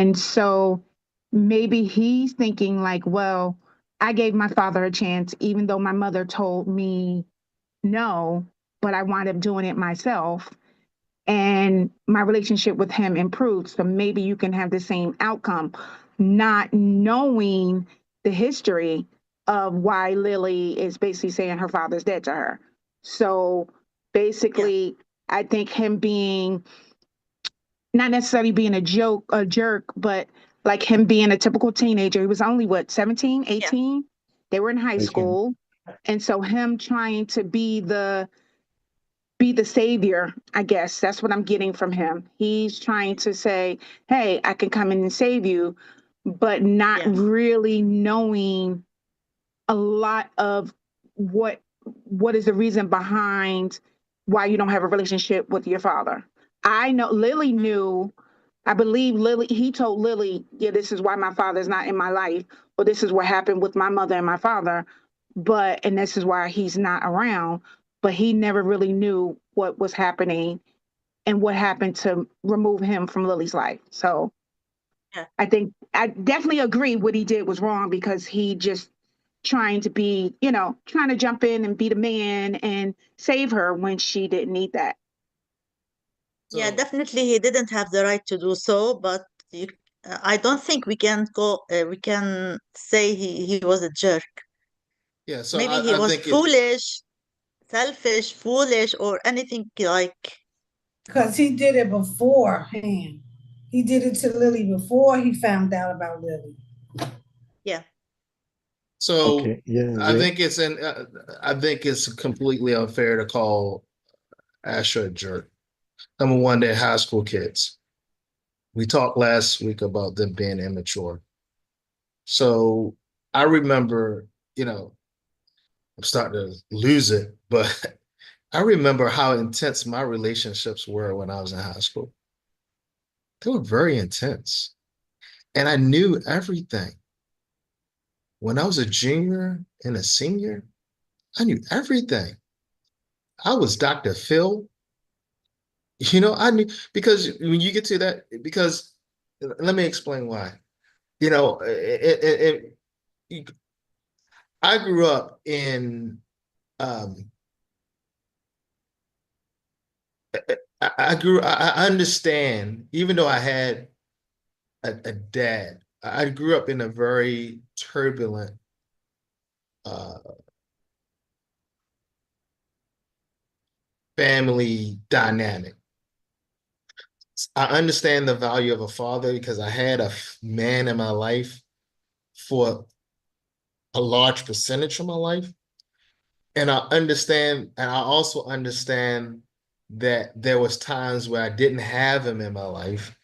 And so maybe he's thinking like, well, I gave my father a chance, even though my mother told me no, but I wound up doing it myself. And my relationship with him improved. So maybe you can have the same outcome, not knowing the history of why Lily is basically saying her father's dead to her. So Yeah. basically, I think him being not necessarily being a jerk, but like him being a typical teenager. He was only what, 17, Yeah. 18. They were in high Again. school. And so him trying to be the savior, I guess. That's what I'm getting from him. He's trying to say, "Hey, I can come in and save you," but not Yeah. really knowing a lot of what what is the reason behind why you don't have a relationship with your father. I know Lily Mm. knew, I believe Lily, he told Lily, yeah, this is why my father's not in my life, or this is what happened with my mother and my father, and this is why he's not around. But he never really knew what was happening and what happened to remove him from Lily's life. So Yeah. I think I definitely agree what he did was wrong because he just trying to be, trying to jump in and be the man and save her when she didn't need that. Yeah, So definitely he didn't have the right to do so, but I don't think we can say he was a jerk. yeah, so Maybe he I was think it. foolish, selfish, foolish, or anything like. Because he did it beforehand. He did it to Lily before he found out about Lily. Yeah. So Okay, yeah, I yeah. think I think it's completely unfair to call Asher a jerk. Number one, they're high school kids. We talked last week about them being immature. So I remember, I'm starting to lose it, but I remember how intense my relationships were when I was in high school. They were very intense. And I knew everything. When I was a junior and a senior, I knew everything. I was Dr. Phil. I knew because when you get to that, because let me explain why. You know, I grew up in, um, I understand, even though I had a dad, I grew up in a very turbulent uh, family dynamic. I understand the value of a father because I had a man in my life for a large percentage of my life. And I also understand that there was times where I didn't have him in my life,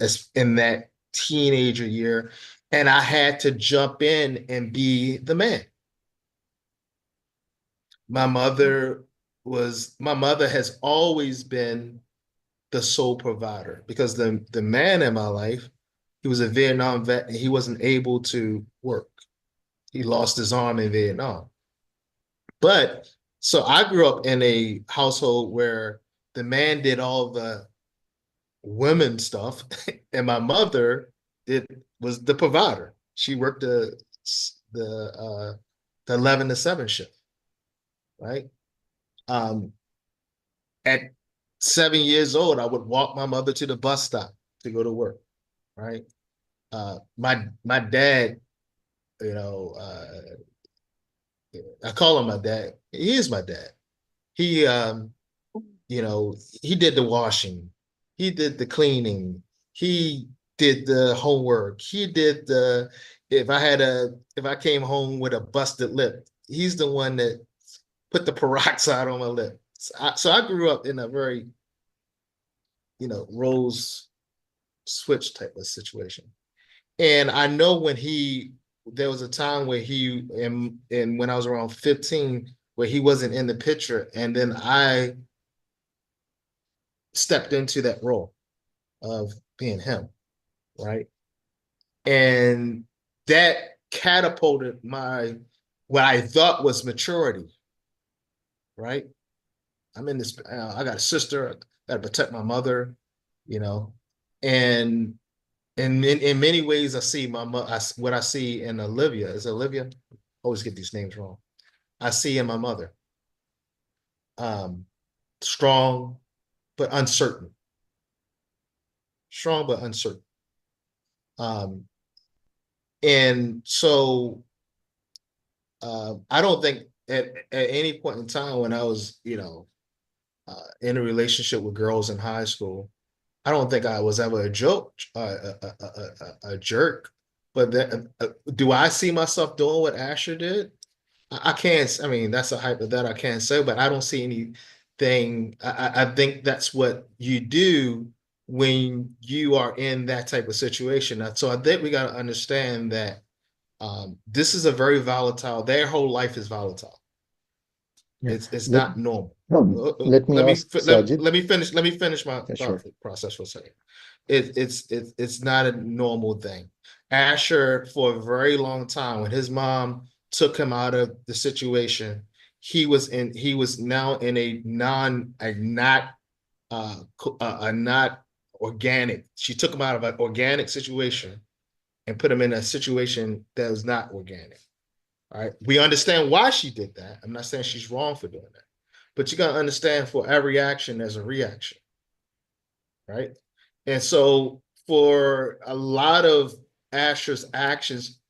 as in that teenager year, and I had to jump in and be the man. My mother has always been the sole provider because the man in my life, he was a Vietnam vet and he wasn't able to work. He lost his arm in Vietnam. But so I grew up in a household where the man did all the women stuff, and my mother did was the provider. She worked the 11 to 7 shift, right? Um, at 7 years old, I would walk my mother to the bus stop to go to work, right? My dad, you know, I call him my dad. He is my dad. He you know, he did the washing, he did the cleaning, he did the homework, he did the if I came home with a busted lip, he's the one that put the peroxide on my lip. So I grew up in a very, roles switch type of situation. And I know there was a time where and when I was around 15, where he wasn't in the picture. And then I stepped into that role of being him, right? And that catapulted what I thought was maturity, right? I'm in this, I got a sister, I got to protect my mother, you know, and And in many ways, I see what I see in Olivia. Is it Olivia? I always get these names wrong. I see in my mother. Strong, but uncertain. Strong, but uncertain. And so I don't think at any point in time when I was, in a relationship with girls in high school, I don't think I was ever a joke, a jerk. But do I see myself doing what Asher did? I can't. I mean, that's a hypothetical. I can't say, but I don't see anything. I think that's what you do when you are in that type of situation. So I think we got to understand that this is a very volatile. Their whole life is volatile. Yeah. It's Let, not normal. no, let me Let me ask Sajid. let me finish. Let me finish my Yeah, thought sure. process for a second. It's not a normal thing. Asher, for a very long time, when his mom took him out of the situation, he was now in a not organic. She took him out of an organic situation and put him in a situation that was not organic. All right. We understand why she did that. I'm not saying she's wrong for doing that. But you got to understand for every action, there's a reaction. Right. And so for a lot of Asher's actions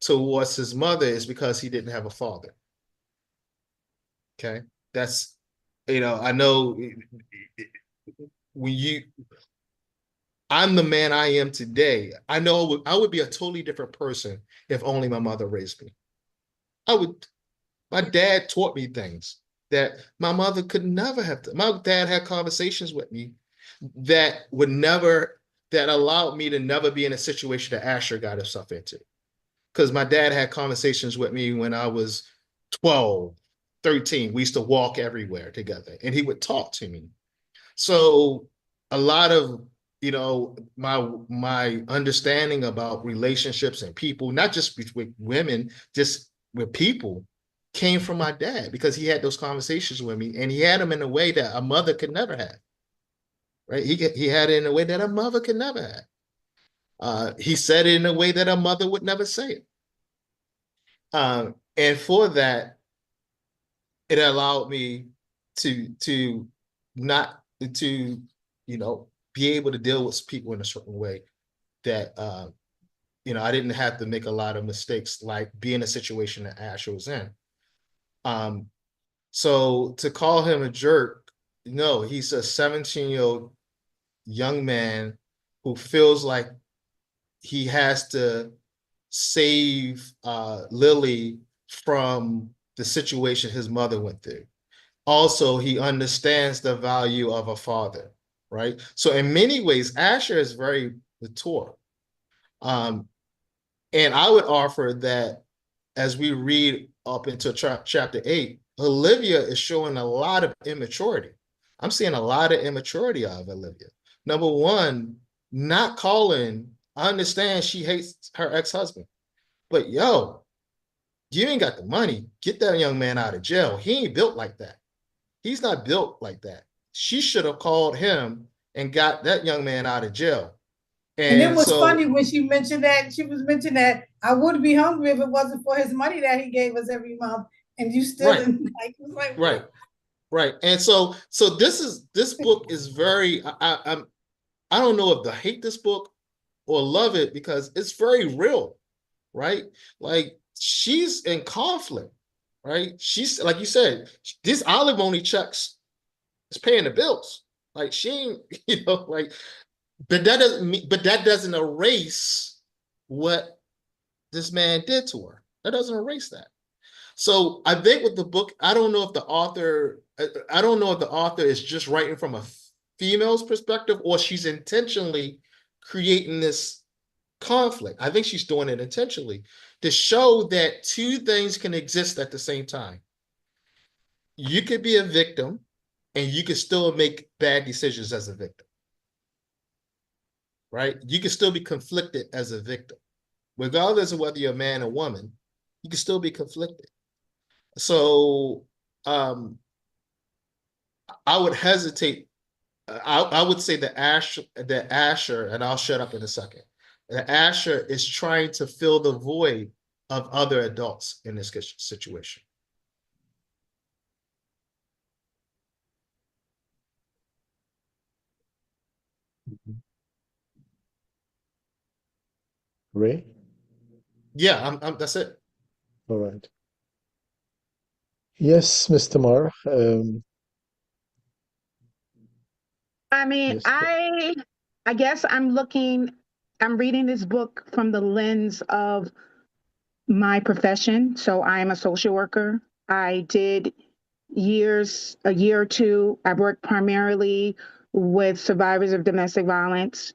towards his mother is because he didn't have a father. Okay. That's, I know when I'm the man I am today. I know I would be a totally different person if only my mother raised me. My dad taught me things that my mother could never have. My dad had conversations with me that allowed me to never be in a situation that Asher got himself into. Because my dad had conversations with me when I was 12, 13. We used to walk everywhere together and he would talk to me. So a lot of, my understanding about relationships and people, not just with women, just with people, came from my dad because he had those conversations with me and he had them in a way that a mother could never have. Right? He had it in a way that a mother could never have. He said it in a way that a mother would never say it. And for that, it allowed me to not to be able to deal with people in a certain way that I didn't have to make a lot of mistakes, like be in a situation that Asher was in. So to call him a jerk, no, he's a 17-year-old young man who feels like he has to save Lily from the situation his mother went through. Also, he understands the value of a father, right? So in many ways, Asher is very mature. And I would offer that as we read up into chapter 8, Olivia is showing a lot of immaturity. I'm seeing a lot of immaturity out of Olivia. Number one, not calling. I understand she hates her ex-husband, but yo, you ain't got the money. Get that young man out of jail. He ain't built like that. He's not built like that. She should have called him and got that young man out of jail. And it And was funny so, when she mentioned that. She was mentioning that I would be hungry if it wasn't for his money that he gave us every month. And you still right, didn't like. It was like, right, right. And so this book is very. I don't know if to hate this book or love it because it's very real, right? Like she's in conflict, right? She's like you said, this alimony checks is paying the bills. Like she ain't, like, but that doesn't erase what this man did to her. That doesn't erase that. So I think with the book, I don't know if the author is just writing from a female's perspective or she's intentionally creating this conflict. I think she's doing it intentionally to show that two things can exist at the same time. You could be a victim and you could still make bad decisions as a victim, right? You can still be conflicted as a victim. Regardless of whether you're a man or woman, you can still be conflicted. So I would hesitate. I would say that Asher, and I'll shut up in a second. And Asher is trying to fill the void of other adults in this situation. Ray? Yeah, that's it. All right. Yes, Mr. Marr. I mean, Yes. I guess I'm reading this book from the lens of my profession. So I am a social worker. I did a year or two. I worked primarily with survivors of domestic violence.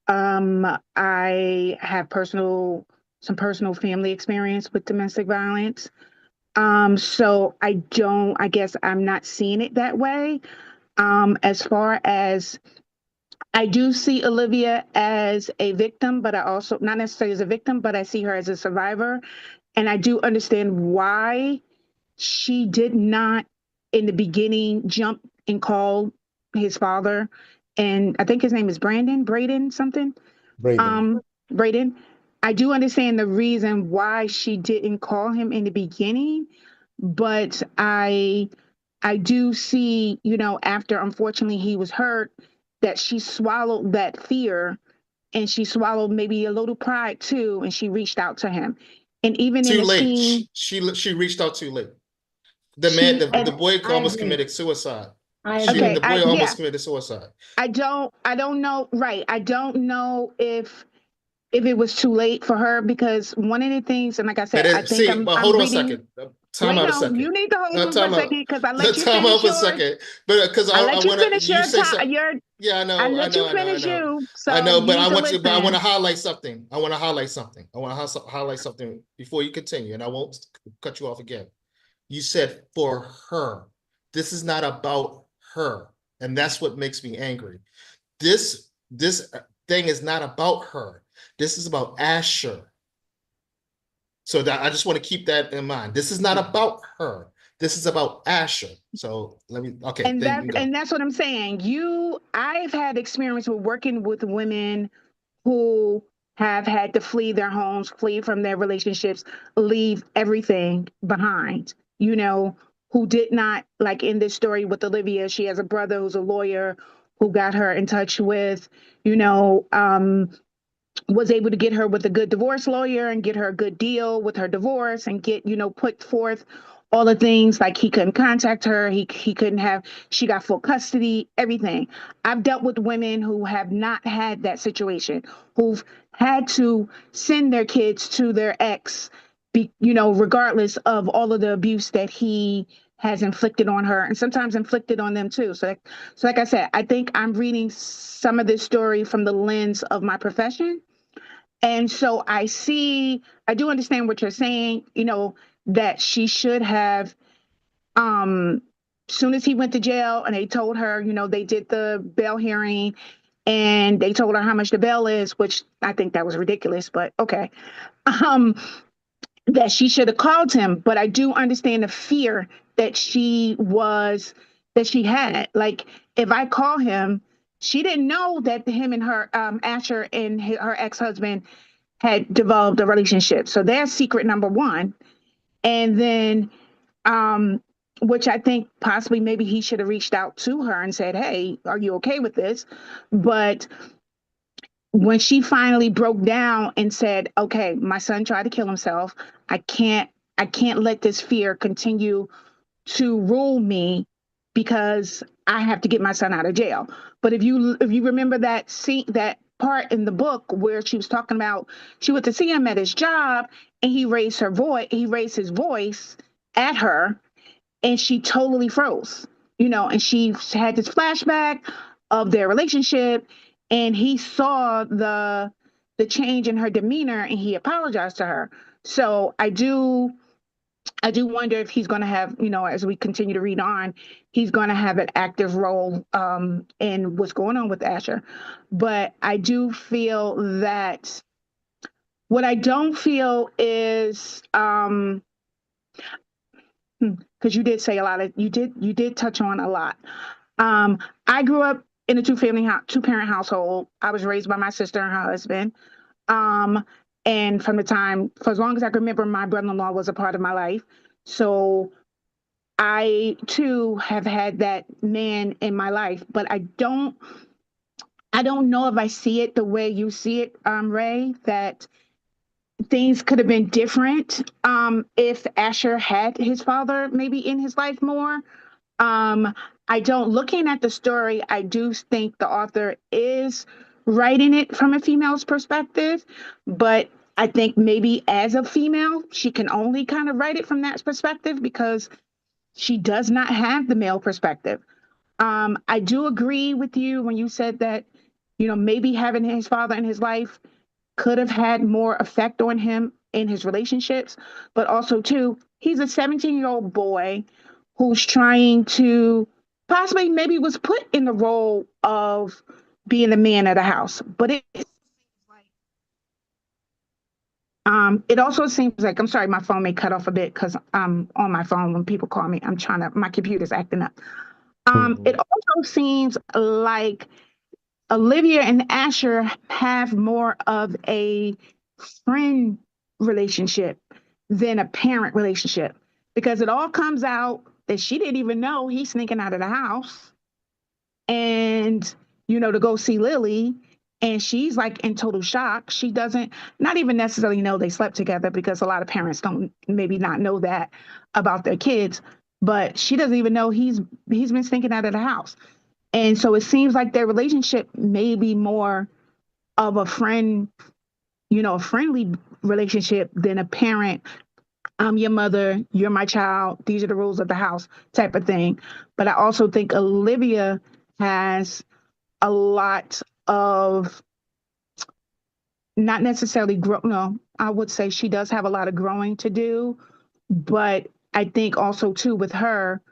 I have some personal family experience with domestic violence. So I guess I'm not seeing it that way. As far as I do see Olivia as a victim, but I also, not necessarily as a victim, but I see her as a survivor. And I do understand why she did not, in the beginning, jump and call his father. And I think his name is Braden something. Braden. Braden. I do understand the reason why she didn't call him in the beginning, but I do see, after unfortunately he was hurt, that she swallowed that fear and she swallowed maybe a little pride too, and she reached out to him. And even in Too the late. scene, She reached out too late. The man, she the and boy I almost agree. committed suicide. I okay, agree. The boy yeah, almost committed suicide. I don't know, right? I don't know if it was too late for her because one of the things, and like I said, I think But I'm hold on a reading. second. Time Wait, out a no, second. you need to hold No, on for a time out. second because I let you Time out finish for a yours. second. But because I I let you want finish to, you say something. your. Yeah, I let you I finish know. you, I so know, you but need to I want listen. to highlight something. I want to highlight something. I want to highlight something before you continue, and I won't cut you off again. You said for her. This is not about her, and that's what makes me angry. This thing is not about her. This is about Asher. So that I just want to keep that in mind. This is not about her. This is about Asher. So okay, And then you can go. that's what I'm saying. I've had experience with working with women who have had to flee their homes, flee from their relationships, leave everything behind. Who did not, like in this story with Olivia, she has a brother who's a lawyer who got her in touch with, you know, um, was able to get her with a good divorce lawyer and get her a good deal with her divorce and get, put forth all the things like he couldn't contact her, he couldn't have, she got full custody, everything. I've dealt with women who have not had that situation, who've had to send their kids to their ex, regardless of all of the abuse that he has inflicted on her and sometimes inflicted on them too. So like I said, I think I'm reading some of this story from the lens of my profession, and so I do understand what you're saying, that she should have, um, soon as he went to jail and they told her, they did the bail hearing and they told her how much the bail is, which I think that was ridiculous, but okay. Um, that she should have called him, but I do understand the fear that that she had. Like, if I call him, she didn't know that him and her, Asher and her ex-husband had developed a relationship. So there's secret number one. And then, um, which I think possibly maybe he should have reached out to her and said, "Hey, are you okay with this?" But when she finally broke down and said, "Okay, my son tried to kill himself. I can't, I can't let this fear continue to rule me because I have to get my son out of jail." But if you remember that scene, that part in the book where she was talking about she went to see him at his job and he raised his voice at her and she totally froze, and she had this flashback of their relationship and he saw the change in her demeanor and he apologized to her. So I do wonder if he's going to have, as we continue to read on, he's going to have an active role in what's going on with Asher. But I do feel that what I don't feel is, because you did say a lot of, you did touch on a lot. I grew up in a two parent household. I was raised by my sister and her husband. Um, and from the time, for as long as I can remember, my brother-in-law was a part of my life. So I too have had that man in my life, but I don't know if I see it the way you see it, Ray, that things could have been different if Asher had his father maybe in his life more. Um, I don't, looking at the story, I do think the author is writing it from a female's perspective, but I think maybe as a female, she can only kind of write it from that perspective because she does not have the male perspective. I do agree with you when you said that, maybe having his father in his life could have had more effect on him in his relationships, but also too, he's a 17-year-old boy who's trying to possibly maybe was put in the role of being the man of the house. But it also seems like, I'm sorry, my phone may cut off a bit because I'm on my phone when people call me. My computer's acting up. Mhm. It also seems like Olivia and Asher have more of a friend relationship than a parent relationship because it all comes out that she didn't even know he's sneaking out of the house and, to go see Lily. And she's like in total shock. She doesn't not even necessarily know they slept together because a lot of parents don't maybe not know that about their kids. But she doesn't even know he's been sneaking out of the house. And so it seems like their relationship may be more of a friend, a friendly relationship than a parent. I'm your mother, you're my child, these are the rules of the house type of thing. But I also think Olivia has a lot of not necessarily grow no, I would say she does have a lot of growing to do. But I think also too with her,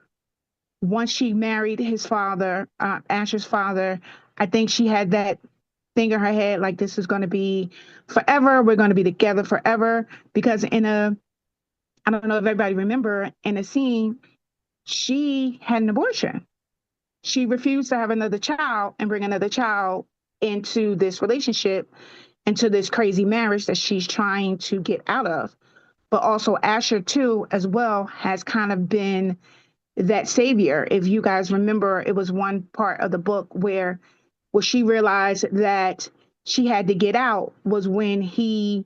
once she married his father, Asher's father, I think she had that thing in her head like this is going to be forever. We're going to be together forever. Because I don't know if everybody remember, in a scene, she had an abortion. She refused to have another child and bring another child into this relationship, into this crazy marriage that she's trying to get out of. But also Asher too, as well, has kind of been that savior. If you guys remember, it was one part of the book where she realized that she had to get out was when he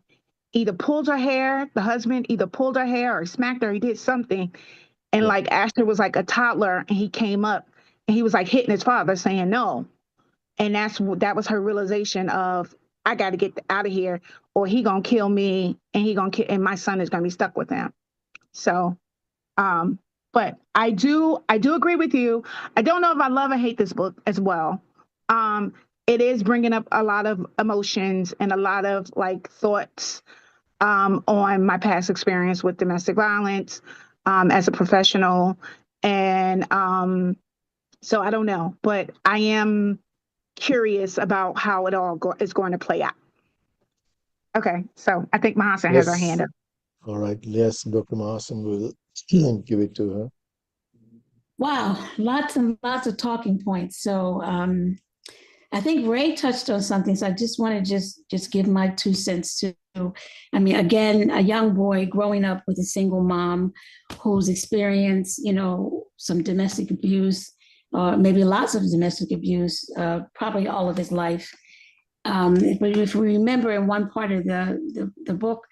either pulled her hair, the husband either pulled her hair or smacked her, he did something. And Yeah. like Asher was like a toddler and he came up and he was like hitting his father saying no. And that was her realization of I got to get out of here or he gonna kill me and he gonna kill and my son is gonna be stuck with him. So um, but I do agree with you. I don't know if I love or hate this book as well. Um, it is bringing up a lot of emotions and a lot of like thoughts on my past experience with domestic violence as a professional, and so I don't know, but I am curious about how it all is going to play out. Okay, so I think Mahasa has her hand Yes. up. All right. Yes, Dr. Mahasan will give it to her. Wow, lots and lots of talking points. So I think Ray touched on something. So I just want to just give my 2 cents to. I mean, again, a young boy growing up with a single mom who's experienced, some domestic abuse, or maybe lots of domestic abuse, probably all of his life. If we remember in one part of the book,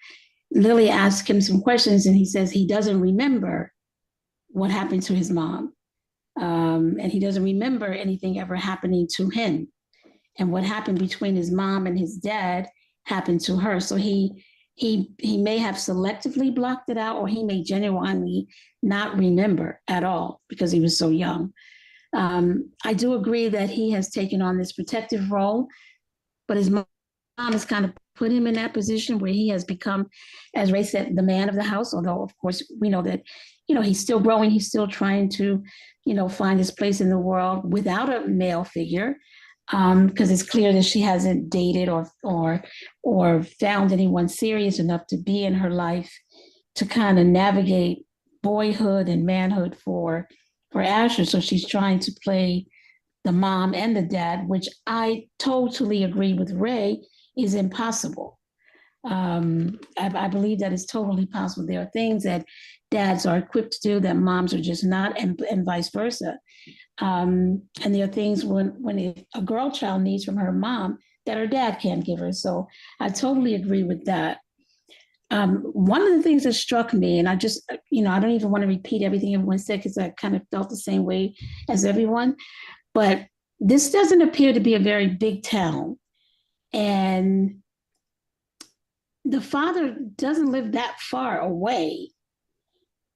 Lily asked him some questions and he says he doesn't remember what happened to his mom. And he doesn't remember anything ever happening to him. And what happened between his mom and his dad happened to her. So he may have selectively blocked it out, or he may genuinely not remember at all because he was so young. I do agree that he has taken on this protective role, but his mom has kind of put him in that position where he has become, as Ray said, the man of the house. Although, of course, we know that, he's still growing. He's still trying to, find his place in the world without a male figure, because it's clear that she hasn't dated or found anyone serious enough to be in her life to kind of navigate boyhood and manhood for Asher. So she's trying to play the mom and the dad, which I totally agree with Ray is impossible. I believe that it's totally possible. There are things that dads are equipped to do that moms are just not, and vice versa. And there are things when a girl child needs from her mom that her dad can't give her. So I totally agree with that. One of the things that struck me, and I just, I don't even want to repeat everything everyone said because I kind of felt the same way as everyone, but this doesn't appear to be a very big town. And the father doesn't live that far away.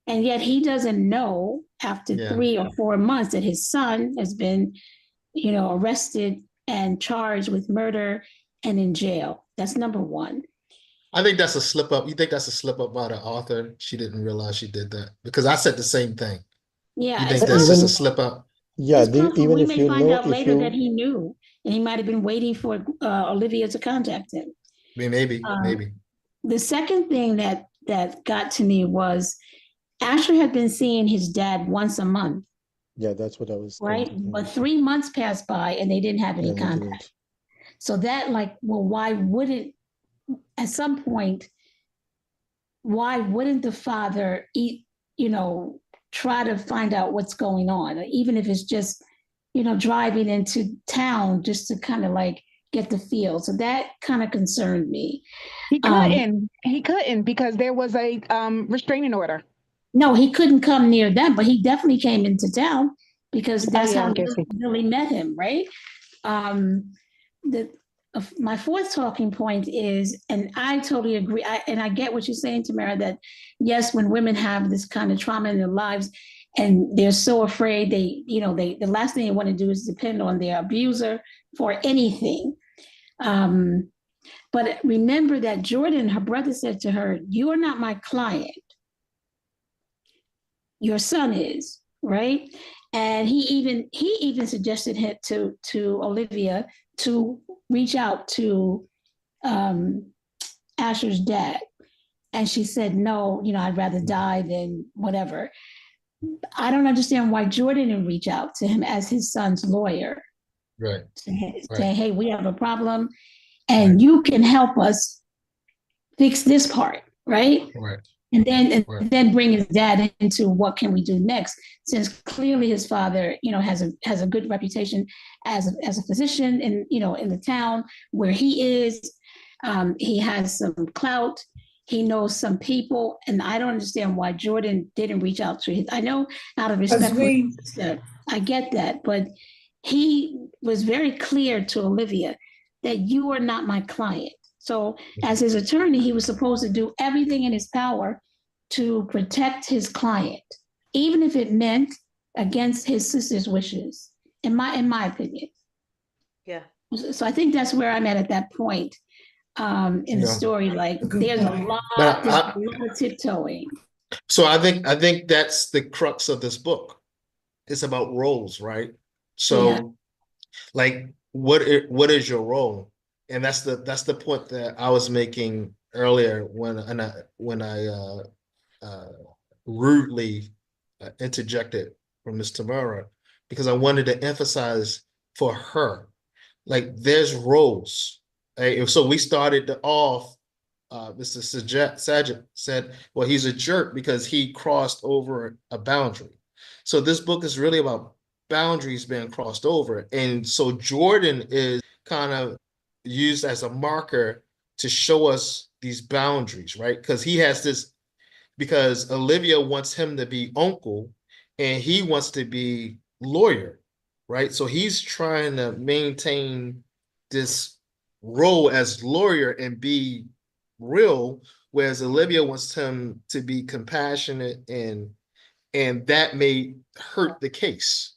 And yet he doesn't know after Yeah. 3 or 4 months that his son has been, arrested and charged with murder and in jail. That's number one. I think that's a slip up. You think that's a slip up by the author? She didn't realize she did that because I said the same thing. Yeah, You think it's that's just a Even, possible. slip up? yeah, It's possible even we if may you find know, out if later that you, he knew, and he might have been waiting for Olivia to contact him. I mean, maybe, Um, maybe. The second thing that got to me was Asher had been seeing his dad once a month, yeah, that's what I was going right? to But think. 3 months passed by and they didn't have any And he contact. didn't. So that, like, well, why wouldn't at some point, why wouldn't the father eat, try to find out what's going on, even if it's just, driving into town just to kind of like get the feel. So that kind of concerned me. He Um, couldn't. He couldn't because there was a restraining order. no, he couldn't come near them, but he definitely came into town because Oh that's yeah, I how guess he. Billy met him, right? Um, the my fourth talking point is, and I totally agree, and I get what you're saying, Tamara, that yes, when women have this kind of trauma in their lives and they're so afraid, the last thing they want to do is depend on their abuser for anything. Um, but remember that Jordan, her brother, said to her, "You are not my client. Your son is," right? And he even suggested to Olivia to reach out to um, Asher's dad. And she said, "No, I'd rather die than whatever." I don't understand why Jordan didn't reach out to him as his son's lawyer, Right, saying, right, "Hey, we have a problem and right, you can help us fix this part," right? right, right, And then bring his dad into what can we do next, since clearly his father, has a good reputation as a physician in the town where he is. He has some clout. He knows some people, and I don't understand why Jordan didn't reach out to his. I know out of Because respect for his we, sister, I get that, but he was very clear to Olivia that you are not my client. So, as his attorney, he was supposed to do everything in his power to protect his client, even if it meant against his sister's wishes, in my opinion. Yeah. So I think that's where I'm at that point in the yeah. story. Like, a good there's a point. But lot of tiptoeing. so I think that's the crux of this book. It's about roles, right? Yeah. So, like, what is your role? And that's the point that I was making earlier when I uh, rudely interjected from Miss Tamara because I wanted to emphasize for her, like there's roles. Right? So we started off. Mr. Sajid said, "Well, he's a jerk because he crossed over a boundary." So this book is really about boundaries being crossed over, and so Jordan is kind of used as a marker to show us these boundaries, right? Because he has this because Olivia wants him to be uncle and he wants to be lawyer, right? So he's trying to maintain this role as lawyer and be real, whereas Olivia wants him to be compassionate and that may hurt the case,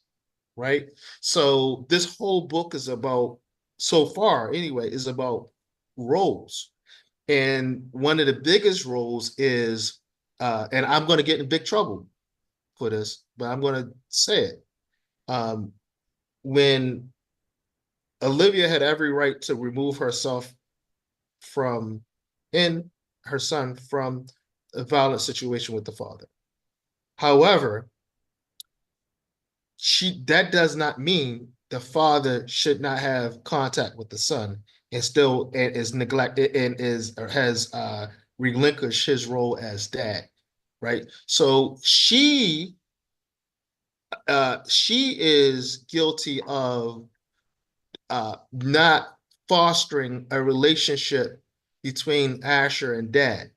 right? So this whole book is about, so far anyway, is about roles. And one of the biggest roles is, and I'm going to get in big trouble for this, but I'm going to say it. Um, when Olivia had every right to remove herself from, and her son from a violent situation with the father. However, that does not mean the father should not have contact with the son and still is neglected and is or has relinquished his role as dad, right? So she is guilty of not fostering a relationship between Asher and dad.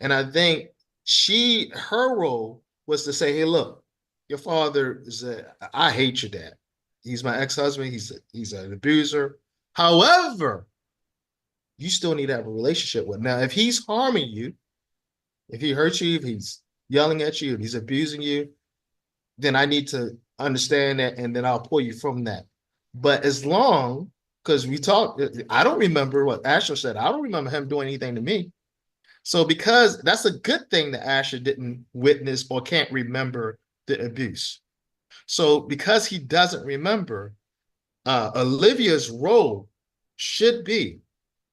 And I think her role was to say, hey, look, your father I hate your dad. He's my ex-husband. He's an abuser. However, you still need to have a relationship with him. Now, if he's harming you, if he hurts you, if he's yelling at you, if he's abusing you, then I need to understand that, and then I'll pull you from that. But as long, because we talked, I don't remember what Asher said. I don't remember him doing anything to me. So because that's a good thing that Asher didn't witness or can't remember the abuse. So because he doesn't remember, Olivia's role should be,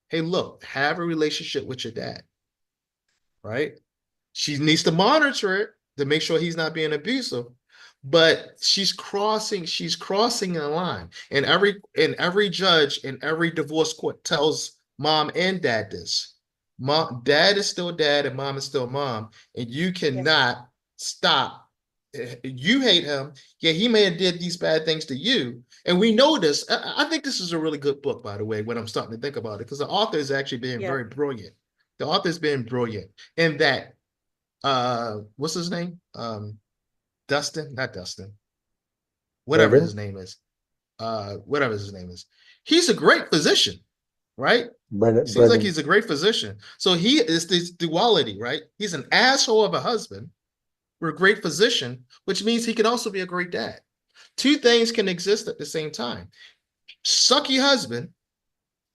hey, look, have a relationship with your dad, right? She needs to monitor it to make sure he's not being abusive, but she's crossing a line. And every judge in every divorce court tells mom and dad this. Dad is still dad and mom is still mom, and you cannot stop. You hate him. Yeah, he may have did these bad things to you. And we know this. I think this is a really good book, by the way, when I'm starting to think about it, because the author is actually being very brilliant. The author's being brilliant in that what's his name? Dustin, not Dustin. Whatever his name is. Whatever his name is. He's a great physician, right? Seems like he's a great physician. So he is this duality, right? He's an asshole of a husband. We're a great physician, which means he can also be a great dad. Two things can exist at the same time. Sucky husband,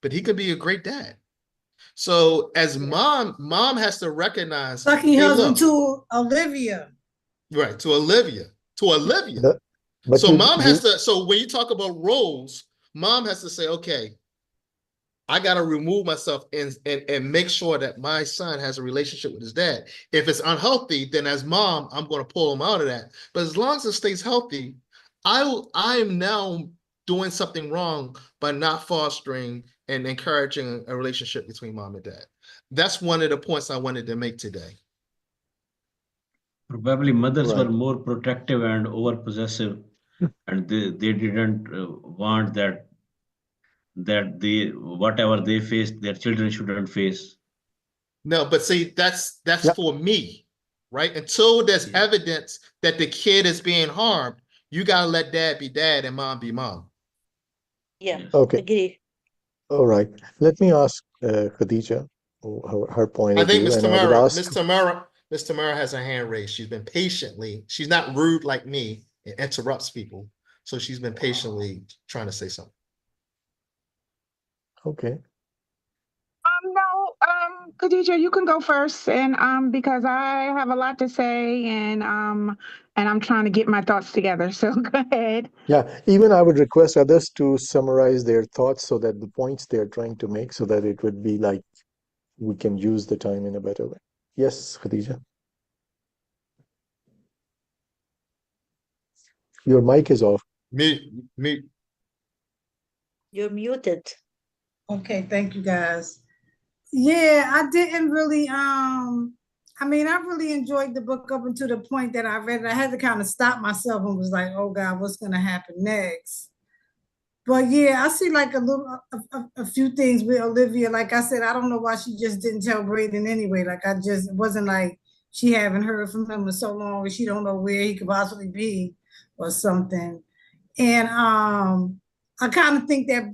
but he could be a great dad. So as mom has to recognize, Lucky husband to Olivia. Right, to Olivia. But so mom has to, so when you talk about roles, mom has to say, okay, I got to remove myself and make sure that my son has a relationship with his dad. If it's unhealthy, then as mom, I'm going to pull him out of that. But as long as it stays healthy, I am now doing something wrong by not fostering and encouraging a relationship between mom and dad. That's one of the points I wanted to make today. Probably mothers were more protective and over possessive, and they didn't want that they whatever they faced, their children shouldn't face. No, but see, that's for me, right? Until there's evidence that the kid is being harmed, you gotta let dad be dad and mom be mom. Yeah. Okay. Agree. All right. Let me ask Khadija her point I of think view, Miss and I would Tamara, ask. Miss Tamara has her hand raised. She's been patiently. She's not rude like me and interrupts people, so she's been patiently trying to say something. Okay. No, Khadija, you can go first, and because I have a lot to say, and I'm trying to get my thoughts together. So go ahead. Yeah, even I would request others to summarize their thoughts so that the points they're trying to make, so that it would be like we can use the time in a better way. Yes, Khadija. Your mic is off. Mute. You're muted. Okay, thank you guys. Yeah, I didn't really I mean, I really enjoyed the book up until the point that I read it. I had to kind of stop myself and was like, oh God, what's gonna happen next? But yeah, I see like a few things with Olivia. Like I said, I don't know why she just didn't tell Braden anyway. Like it wasn't like she haven't heard from him in so long and she don't know where he could possibly be or something. And I kind of think that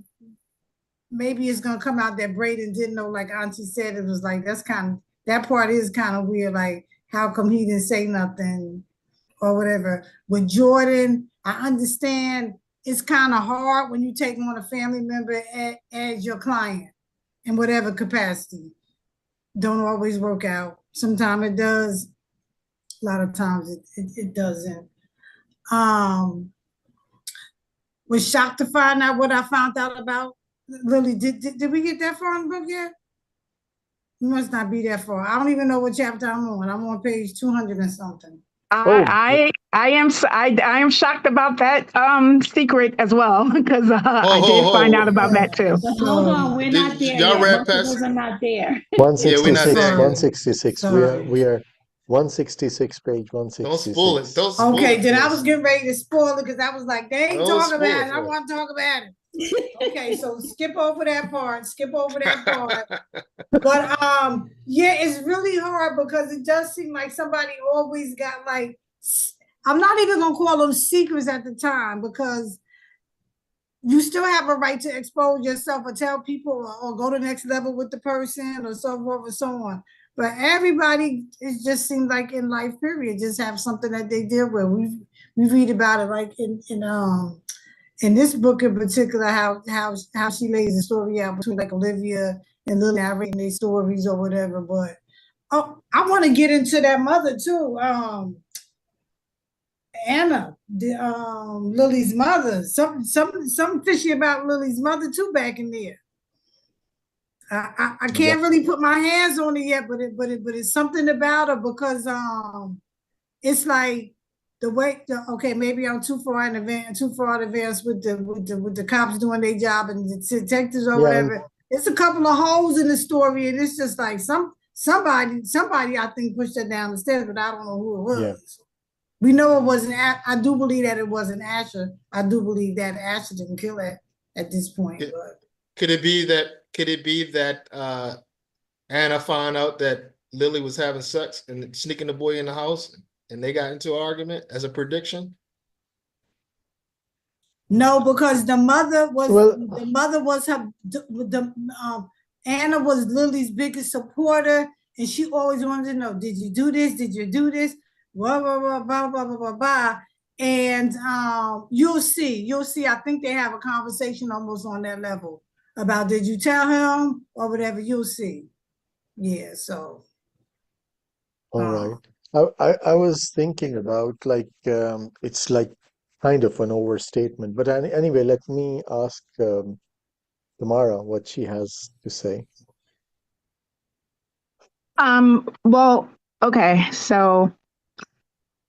maybe it's gonna come out that Braden didn't know, like Auntie said, it was like that part is kind of weird. Like, how come he didn't say nothing or whatever? With Jordan, I understand it's kind of hard when you take on a family member as your client in whatever capacity. Don't always work out. Sometimes it does. A lot of times it doesn't. Was shocked to find out what I found out about Lily. Did we get that far in the book yet? We must not be that far. I don't even know what chapter I'm on. I'm on page 200 and something. Oh, I am shocked about that secret as well because I did find out Oh, about Yeah. that too. But hold on, So we're not did there y'all yet. read Both of past? us are not there. Yeah, we're not there 166, yet. sorry. 166. Sorry. We are 166, page Don't spoil it. 166. Don't spoil Okay, it then for I was us. getting ready to spoil it because I was like, they ain't Don't talking spoil about it it. I for us. want to talk about it. Okay, so skip over that part. Skip over that part. But yeah, it's really hard because it does seem like somebody always got like, I'm not even gonna call them secrets at the time because you still have a right to expose yourself or tell people or go to the next level with the person or so forth and so on. But everybody, it just seems like in life, period, just have something that they deal with. We read about it like in this book in particular, how she lays the story out between like Olivia and Lily narrating their stories or whatever. But oh, I want to get into that mother too. Anna, Lily's mother. Something fishy about Lily's mother too back in there. I Yeah. can't really put my hands on it yet, but it's something about her because it's like the way okay, maybe I'm too far in advance, with the cops doing their job and the detectives or Yeah, and whatever. It's a couple of holes in the story, and it's just like somebody I think pushed her down the stairs, but I don't know who it was. yeah. We know it wasn't. I do believe that it wasn't Asher. I do believe that Asher didn't kill her at this point. But Could it be that? Could it be that Anna found out that Lily was having sex and sneaking the boy in the house, and they got into an argument as a prediction? no, because the mother Well, was her Anna was Lily's biggest supporter, and she always wanted to know, did you do this? Did you do this? Blah blah blah blah blah blah blah blah. And you'll see. I think they have a conversation almost on that level about did you tell him or whatever. You'll see. Yeah. So. all right. I was thinking about like it's like kind of an overstatement, but anyway, let me ask Tamara what she has to say. Well, okay, so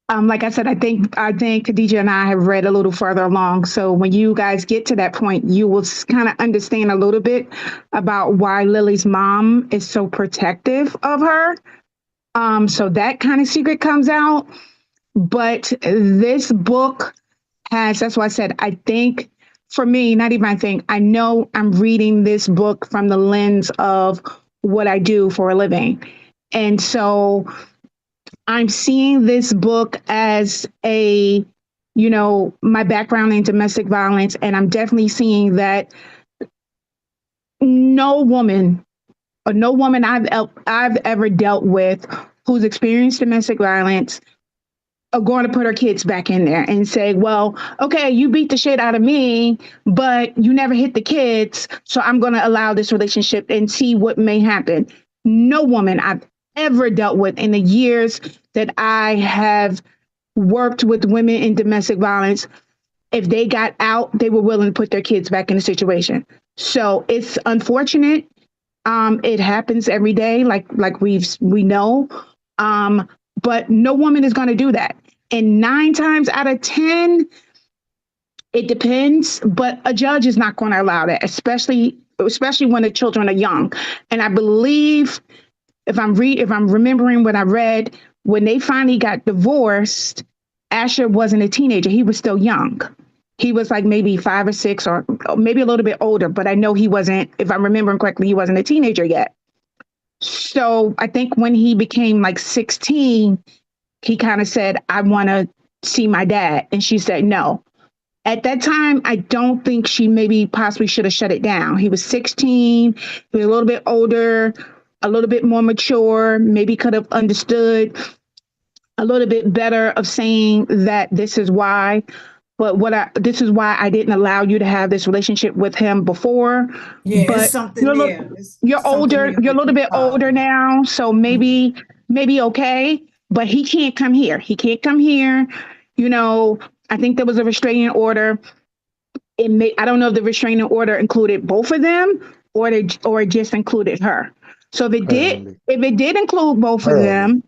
like I said, I think Khadija and I have read a little further along. So when you guys get to that point, you will kind of understand a little bit about why Lily's mom is so protective of her. So that kind of secret comes out. But this book that's why I said, I think for me, not even I think, I know I'm reading this book from the lens of what I do for a living. And so I'm seeing this book as my background in domestic violence. And I'm definitely seeing that no woman or no woman I've ever dealt with who's experienced domestic violence are going to put her kids back in there and say, well, okay, you beat the shit out of me, but you never hit the kids. So I'm going to allow this relationship and see what may happen. No woman I've ever dealt with in the years that I have worked with women in domestic violence, if they got out, they were willing to put their kids back in the situation. So it's unfortunate. It happens every day, like we know. But no woman is going to do that. And 9 times out of 10, it depends. But a judge is not going to allow that, especially when the children are young. And I believe if I'm remembering what I read, when they finally got divorced, Asher wasn't a teenager. He was still young. He was like maybe 5 or 6 or maybe a little bit older, but I know he wasn't, if I'm remembering correctly, he wasn't a teenager yet. So I think when he became like 16, he kind of said, I want to see my dad. And she said, no. At that time, I don't think she maybe possibly should have shut it down. He was 16, he was a little bit older, a little bit more mature, maybe could have understood a little bit better of saying that this is why. But this is why I didn't allow you to have this relationship with him before. Yeah, it's But something there. you're Something older, there you're a with little the bit father. older now, so maybe okay, but he can't come here. He can't come here. You know, I think there was a restraining order. I don't know if the restraining order included both of them or it just included her. So Her only. if it did include both of Her only. them,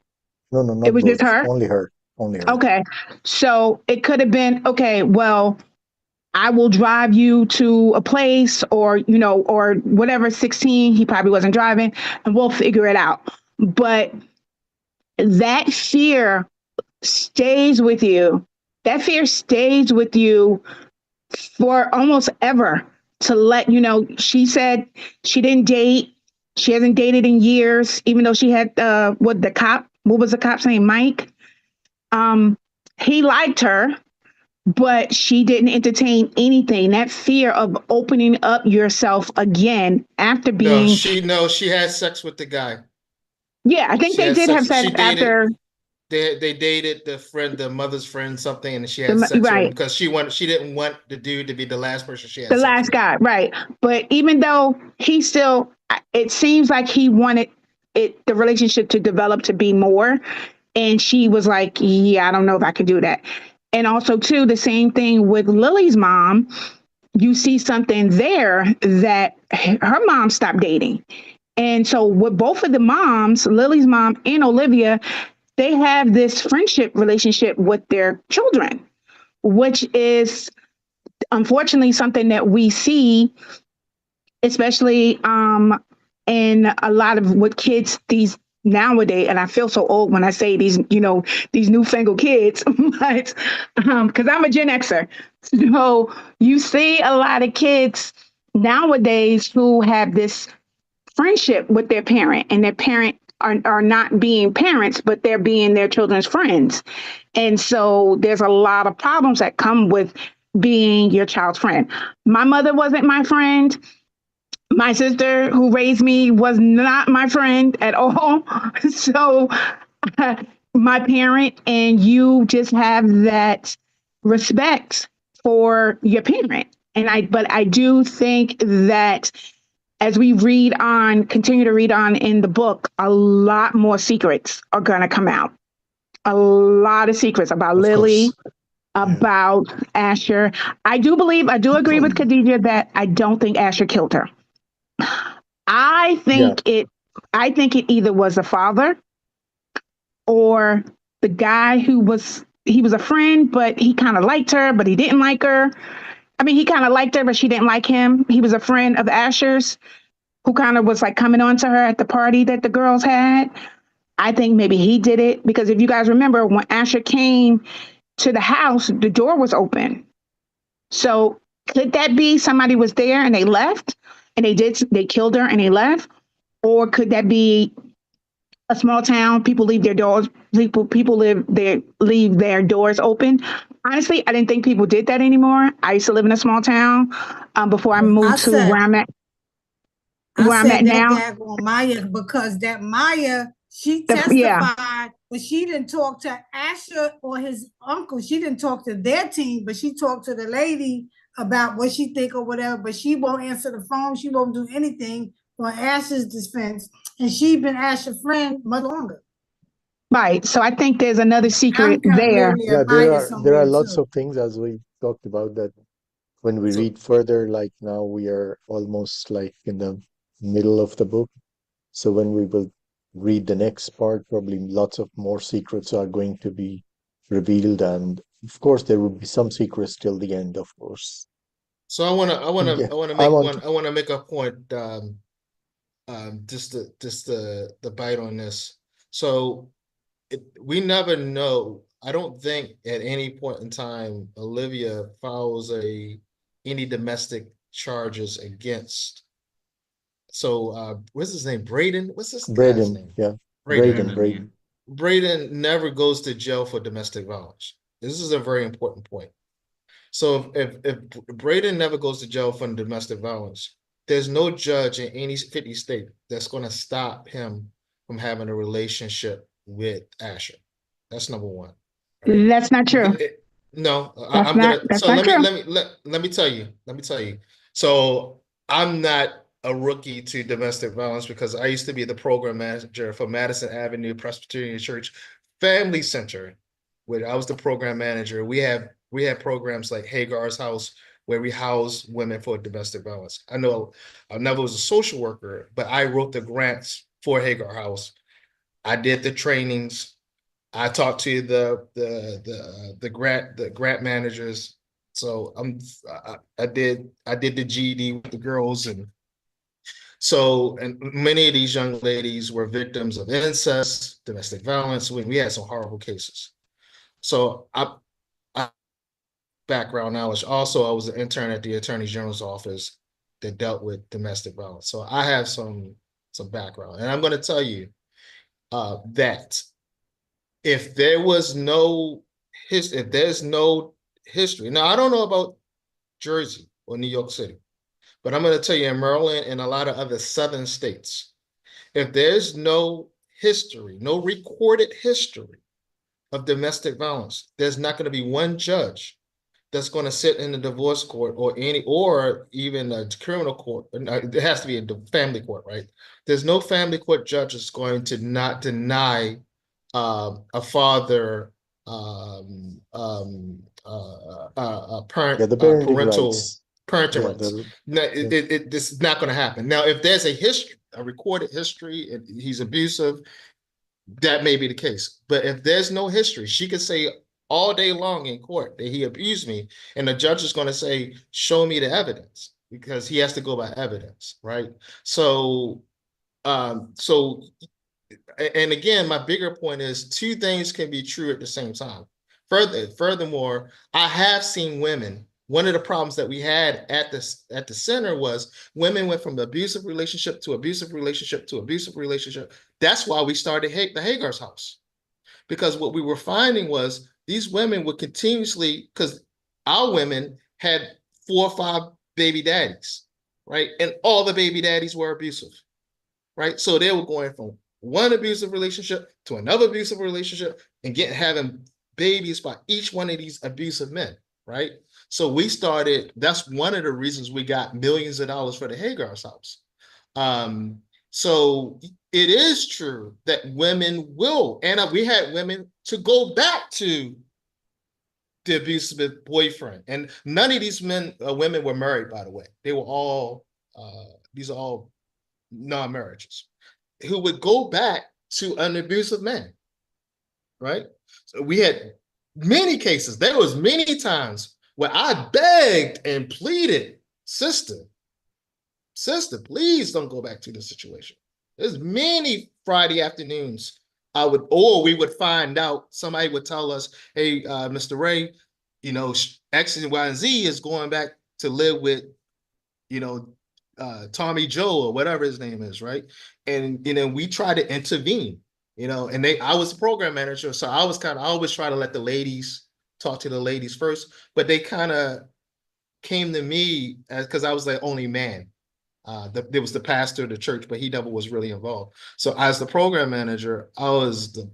No, it not was just both. her. Only her. only her. Okay. So it could have been, okay, well, I will drive you to a place, or, or whatever, 16, he probably wasn't driving, and we'll figure it out. But that fear stays with you. That fear stays with you for almost ever, to let you know. She said she didn't date. She hasn't dated in years, even though she had what was the cop's name? Mike. Um, he liked her, but she didn't entertain anything. That fear of opening up yourself again after No, being, she had sex with the guy. yeah, I think She they had did have sex. sex She dated. after They dated the mother's friend, something, and she had sex with him right, because she didn't want the dude to be the last person she had the sex last with. guy, right. But even though he still, it seems like he wanted the relationship to develop to be more. And she was like, yeah, I don't know if I could do that. And also, too, the same thing with Lily's mom. You see something there that her mom stopped dating. And so, with both of the moms, Lily's mom and Olivia, they have this friendship relationship with their children, which is unfortunately something that we see, especially in a lot of what kids these nowadays. And I feel so old when I say these, these newfangled kids, but because I'm a Gen Xer, so you see a lot of kids nowadays who have this friendship with their parent, and their parent are not being parents, but they're being their children's friends. And so there's a lot of problems that come with being your child's friend. My mother wasn't my friend. My sister who raised me was not my friend at all. So my parent, and you just have that respect for your parent. But I do think that as we continue to read on in the book, a lot more secrets are going to come out. A lot of secrets about Of Lily, course. Yeah. about Asher. I do agree with Khadija that I don't think Asher killed her. I Yeah. think it I think it either was the father, or the guy he was a friend, but he kind of liked her, but he didn't like her. I mean, he kind of liked her, but she didn't like him. He was a friend of Asher's who kind of was like coming on to her at the party that the girls had. I think maybe he did it, because if you guys remember, when Asher came to the house, the door was open. So could that be somebody was there and they left, and they killed her and they left? Or could that be a small town? People leave their doors. Leave their doors open. Honestly, I didn't think people did that anymore. I used to live in a small town before I I moved to said, where I'm at that now. daggone Maya, because that Maya, she Yeah, testified, but she didn't talk to Asher or his uncle. She didn't talk to their team, but she talked to the lady about what she think or whatever, but she won't answer the phone. She won't do anything for Asher's defense. And she been Asher's friend much longer. right. So I think there's another secret I'm kind of there. leery Yeah, of there Maya are somewhere lots too. of things, as we talked about, that when we So read further, like now we are almost like in the middle of the book. So when we will read the next part, probably lots of more secrets are going to be revealed, and of course there will be some secrets till the end, of course. so Yeah, I wanna I make want one to. I wanna make a point, just the bite on this. So we never know. I don't think at any point in time Olivia files any domestic charges against. So what's his name? Braden? What's this guy's Braden, name? yeah, Braden. Braden, Brandon, yeah. Braden. Braden never goes to jail for domestic violence. This is a very important point. So if Braden never goes to jail for domestic violence, there's no judge in any 50 state that's going to stop him from having a relationship with Asher. That's number one. Right? That's not true. No, I'm gonna. That's So not true. let me tell you. Let me tell you. So I'm not a rookie to domestic violence because I used to be the program manager for Madison Avenue Presbyterian Church Family Center, where I was the program manager. We have programs like Hagar's House, where we house women for domestic violence. I never was a social worker, but I wrote the grants for Hagar House. I did the trainings. I talked to the grant managers. So I did the GED with the girls, and many of these young ladies were victims of incest, domestic violence. We had some horrible cases. So I background knowledge. Also, I was an intern at the Attorney General's office that dealt with domestic violence. So I have some background, and I'm going to tell you that if there was no if there's no history. Now, I don't know about Jersey or New York City, but I'm going to tell you in Maryland and a lot of other southern states, if there's no history, no recorded history of domestic violence, there's not going to be one judge that's going to sit in the divorce court or even a criminal court. It has to be a family court, right? There's no family court judge that's going to not deny a father Yeah, the parenting parental rights. parenting Yeah, rights. No, this is not going to happen. Now, if there's a history, a recorded history, and he's abusive, that may be the case. But if there's no history, she could say all day long in court that he abused me, and the judge is going to say, show me the evidence, because he has to go by evidence, right? So, so and again, my bigger point is two things can be true at the same time. Furthermore, I have seen women. One of the problems that we had at the center was women went from abusive relationship to abusive relationship to abusive relationship. That's why we started the Hagar's house, because what we were finding was these women would continuously, because our women had 4 or 5 baby daddies, right? And all the baby daddies were abusive, right? So they were going from one abusive relationship to another abusive relationship and having babies by each one of these abusive men, right? So that's one of the reasons we got millions of dollars for the Hagar's house. So it is true that women will, and we had women to go back to the abusive boyfriend, and none of these women were married, by the way. They were all, these are all non-marriages, who would go back to an abusive man, right? So we had many cases. There was many times where I begged and pleaded, sister, please don't go back to this situation. There's many Friday afternoons we would find out, somebody would tell us, hey, Mr. Ray, X and Y and Z is going back to live with, Tommy Joe or whatever his name is, right? And we try to intervene, and I was the program manager, so I always try to let the ladies talk to the ladies first, but they kind of came to me because I was the only man. There was the pastor of the church, but he never was really involved. So as the program manager, I was the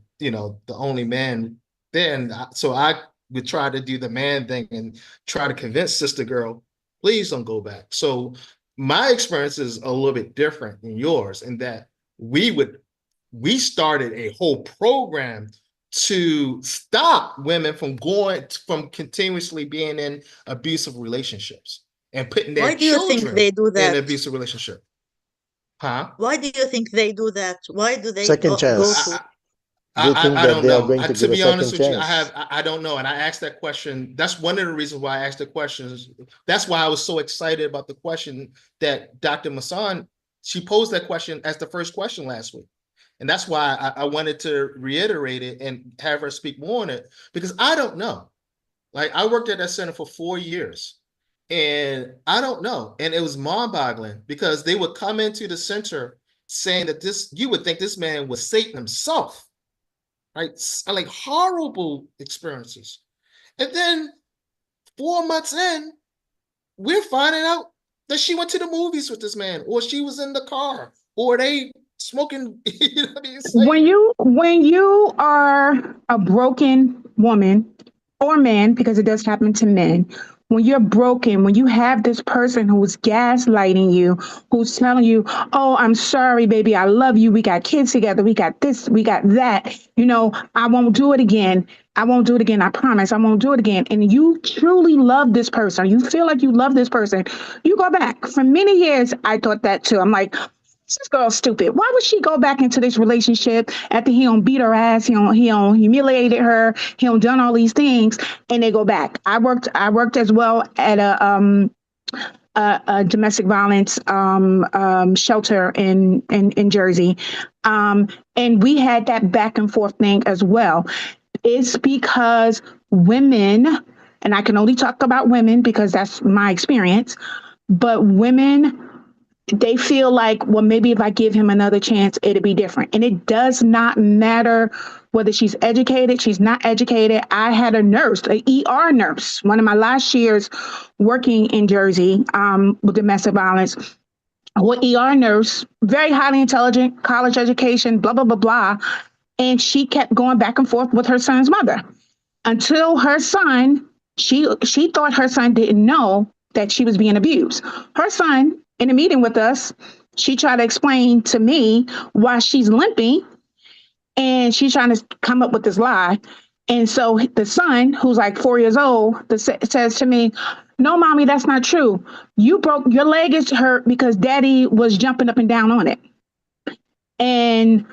only man then. So I would try to do the man thing and try to convince Sister Girl, please don't go back. So my experience is a little bit different than yours in that we started a whole program to stop women from continuously being in abusive relationships and putting their Why do you think children they do in an that? abusive relationship. Huh? Why do you think they do that? Why do they Second go chance. to? They think I that don't they are know. going to To give a be honest second with you, chance. I don't know. And I asked that question. That's one of the reasons why I asked the questions. That's why I was so excited about the question that Dr. Masson, she posed that question as the first question last week. And that's why I wanted to reiterate it and have her speak more on it, because I don't know. Like, I worked at that center for 4 years and I don't know. And it was mind-boggling because they would come into the center saying that you would think this man was Satan himself, right? Like horrible experiences. And then 4 months in, we're finding out that she went to the movies with this man, or she was in the car, or they smoking. You know what I mean? It's like, When you are a broken woman or man, because it does happen to men, when you're broken, when you have this person who's gaslighting you, who's telling you, oh, I'm sorry, baby, I love you, we got kids together, we got this, we got that, I won't do it again. I won't do it again. I promise I won't do it again. And you truly love this person. You feel like you love this person. You go back. For many years, I thought that too. I'm like, this girl's stupid. Why would she go back into this relationship after he don't beat her ass, he don't humiliated her, he don't done all these things, and they go back. I worked as well at a domestic violence shelter in Jersey, and we had that back and forth thing as well. It's because women, and I can only talk about women because that's my experience, but women, they feel like, well, maybe if I give him another chance, it'll be different. And it does not matter whether she's educated, she's not educated. I had a nurse, an ER nurse, one of my last years working in Jersey with domestic violence. What ER nurse, very highly intelligent, college education, blah, blah, blah, blah. And she kept going back and forth with her son's mother until her son, she thought her son didn't know that she was being abused. Her son, in a meeting with us, she tried to explain to me why she's limping, and she's trying to come up with this lie. And so the son, who's like 4 years old, says to me, "No, mommy, that's not true. Your leg is hurt because daddy was jumping up and down on it." And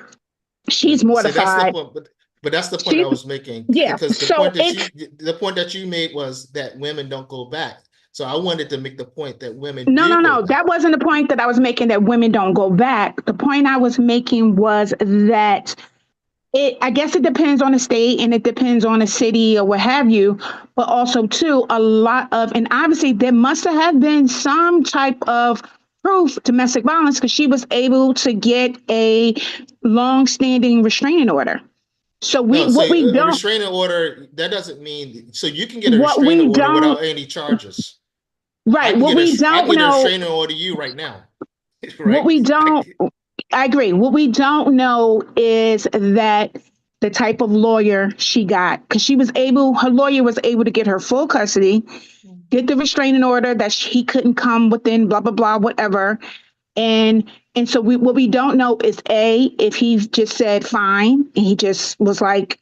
she's See, that's the mortified. point, but that's the point She, I was making, yeah. because So it's the point that you made was that women don't go back. So I wanted to make the point that women no, do no, go no. back. That wasn't the point that I was making, that women don't go back. The point I was making was that I guess it depends on the state and it depends on the city or what have you, but also too, a lot of, and obviously there must have been some type of proof domestic violence, because she was able to get a long-standing restraining order. So No, so what we a don't, restraining order, that doesn't mean, so you can get a what restraining we order don't, without any charges. right, I can get a restraining order you right now, what right? we don't, I agree. What we don't know is that the type of lawyer she got, because her lawyer was able to get her full custody, get the restraining order that he couldn't come within, blah blah blah, whatever. And so what we don't know is, if he just said fine and he just was like,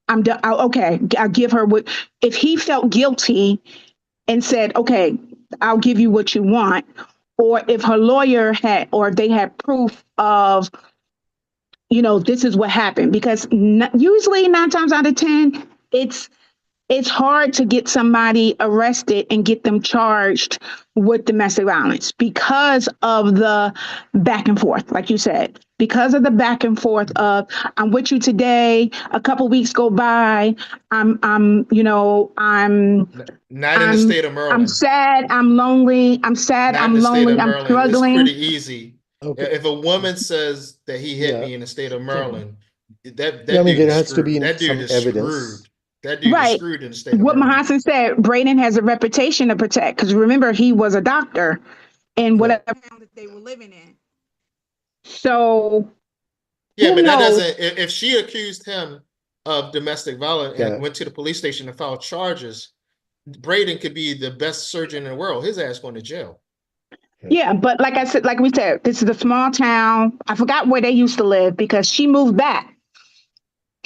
I'm done. Okay, I'll give her what. If he felt guilty and said, okay, I'll give you what you want, or if her lawyer had, or they had proof of, this is what happened. Because usually 9 times out of 10, it's hard to get somebody arrested and get them charged with domestic violence because of the back and forth, like you said, because of the back and forth of, I'm with you today, a couple weeks go by, Not in the I'm state of I'm Maryland. sad, I'm lonely, Not in the state of I'm Maryland. It's struggling. pretty easy. Okay. If a woman says that he hit Yeah. me in the state of Maryland, that Yeah, I mean, dude there is has to screwed. be That dude some is evidence. screwed. That dude is Right. screwed in the state of What Maryland. Mahasan said, Braden has a reputation to protect, because remember, he was a doctor in Yeah. whatever town that they were living in. So Yeah, who but that knows? doesn't. If she accused him of domestic violence Yeah. and went to the police station and filed charges, Braden could be the best surgeon in the world. His ass going to jail. Yeah, but like I said, like we said, this is a small town. I forgot where they used to live because she moved back.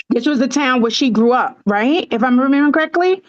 This was the town where she grew up, right? If I'm remembering correctly,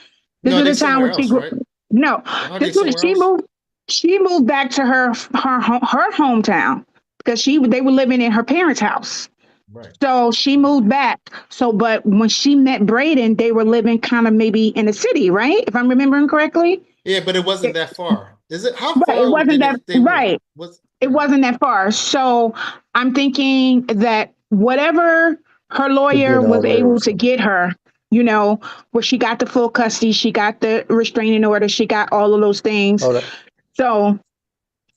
this No, was they the town somewhere where she else, grew. right? No, Are they this was somewhere else? She moved back to her hometown because they were living in her parents' house. Right. So she moved back. So, but when she met Braden, they were living kind of maybe in the city, right? If I'm remembering correctly. Yeah, but it wasn't that far. Is it? How Right. It far wasn't that they move? right. Was It right. wasn't that far. So I'm thinking that whatever her Could be lawyer an was hour or able to something. get her, where she got the full custody, she got the restraining order, she got all of those things. All right. So,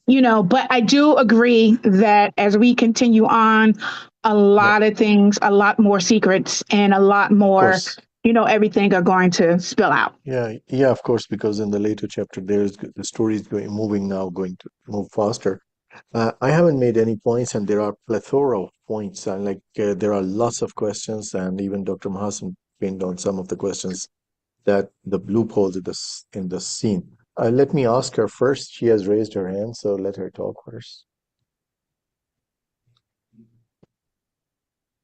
but I do agree that as we continue on, a Yeah. lot of things, a lot more secrets, and a lot Of more, course. everything are going to spill out. Yeah. Yeah. Of course, because in the later chapter, the story is going to move faster. I haven't made any points, and there are plethora of points, and there are lots of questions, and even Dr. Mahasan pinned on some of the questions that the loopholes in the scene. Let me ask her first. She has raised her hand, so let her talk first.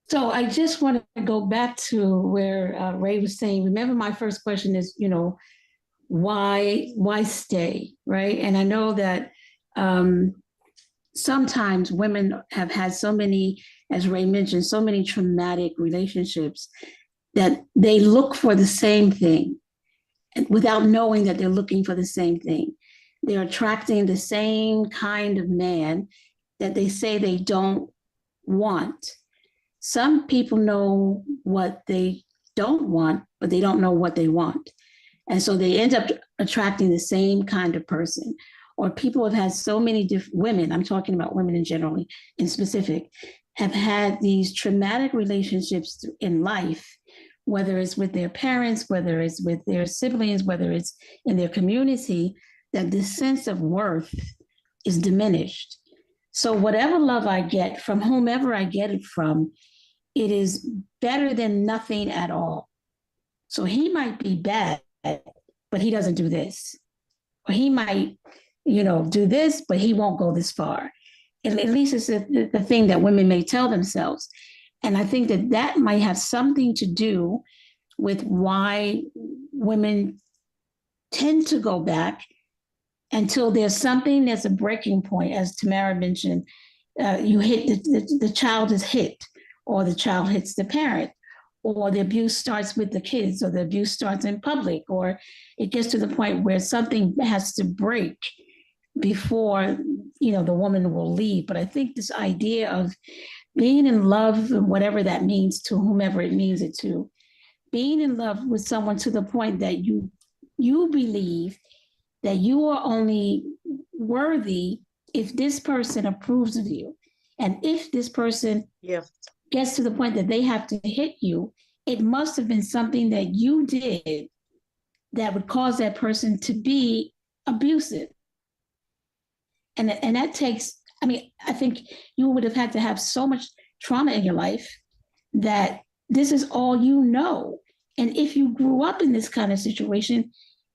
So I just want to go back to where Ray was saying, remember my first question is, why stay, right? And I know that sometimes women have had so many, as Ray mentioned, so many traumatic relationships that they look for the same thing without knowing that they're looking for the same thing. They're attracting the same kind of man that they say they don't want. Some people know what they don't want, but they don't know what they want. And so they end up attracting the same kind of person. Or people have had so many different women, I'm talking about women in general, in specific, have had these traumatic relationships in life, whether it's with their parents, whether it's with their siblings, whether it's in their community, that this sense of worth is diminished. So whatever love I get from whomever I get it from, it is better than nothing at all. So he might be bad, but he doesn't do this. Or he might, do this, but he won't go this far. At least it's the thing that women may tell themselves. And I think that might have something to do with why women tend to go back until there's something that's a breaking point, as Tamara mentioned. You hit the child is hit, or the child hits the parent, or the abuse starts with the kids, or the abuse starts in public, or it gets to the point where something has to break before the woman will leave. But I think this idea of being in love, whatever that means to whomever it means it to, being in love with someone to the point that you believe that you are only worthy if this person approves of you. And if this person gets to the point that they have to hit you, it must have been something that you did that would cause that person to be abusive. And that takes, I think you would have had to have so much trauma in your life that this is all you know. And if you grew up in this kind of situation,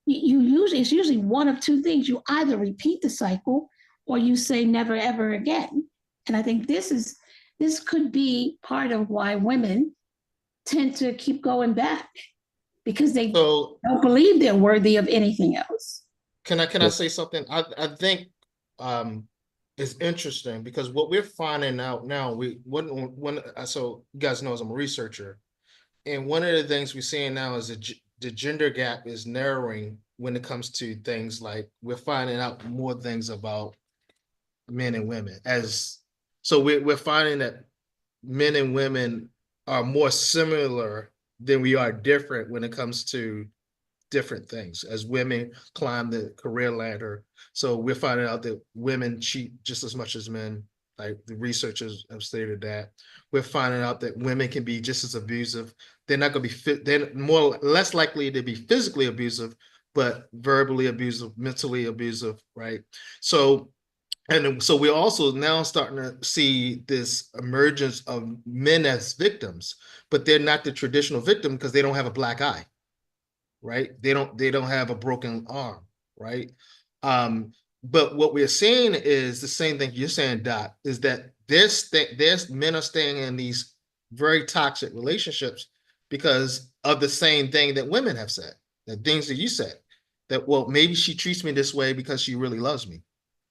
it's usually one of two things. You either repeat the cycle or you say never ever again. And I think this could be part of why women tend to keep going back, because they don't believe they're worthy of anything else. Can I say something? I think it's interesting because what we're finding out now, so you guys know I'm a researcher, and one of the things we're seeing now is the gender gap is narrowing when it comes to things like we're finding out more things about men and women. So we're finding that men and women are more similar than we are different when it comes to different things as women climb the career ladder. So we're finding out that women cheat just as much as men. Like the researchers have stated that. We're finding out that women can be just as abusive. They're not going to be they're less likely to be physically abusive, but verbally abusive, mentally abusive, right? So we're also now starting to see this emergence of men as victims, but they're not the traditional victim because they don't have a black eye, right? They don't have a broken arm, right? But what we're seeing is the same thing you're saying, Doc, is that there's men are staying in these very toxic relationships because of the same thing that women have said, the things that you said, that, well, maybe she treats me this way because she really loves me,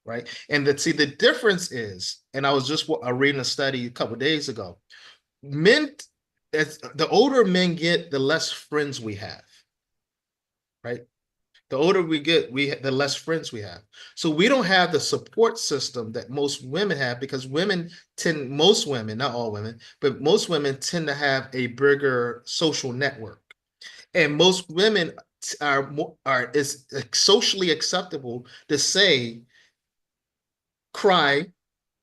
right? And the difference is, and I was just reading a study a couple of days ago, the older men get, the less friends we have, right? The older we get, the less friends we have. So we don't have the support system that most women have, because most women, not all women, but most women tend to have a bigger social network. And most women it's socially acceptable to cry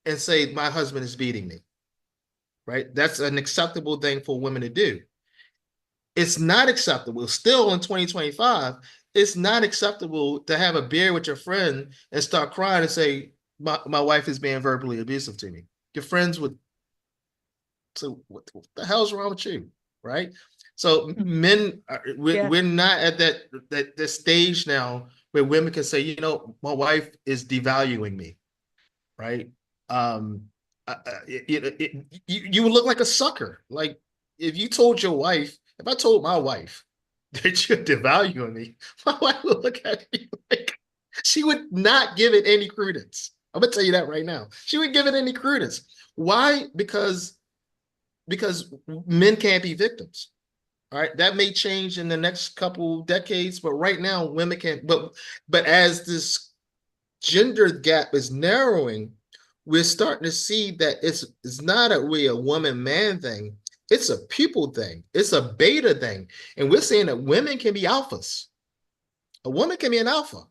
and say, my husband is beating me, right? That's an acceptable thing for women to do. It's not acceptable. Still in 2025, it's not acceptable to have a beer with your friend and start crying and say, my wife is being verbally abusive to me. Your friends would say, what the hell's wrong with you, right? So men, we're not at that stage now where women can say, my wife is devaluing me, right? You would look like a sucker. Like if I told my wife that you're devaluing me, my wife would look at me like she would not give it any credence. I'm gonna tell you that right now. She wouldn't give it any credence. Why? Because men can't be victims. All right, that may change in the next couple decades, but right now women can't. But as this gender gap is narrowing, we're starting to see that it's not really a woman man thing. It's a people thing. It's a beta thing, and we're saying that women can be alphas. A woman can be an alpha,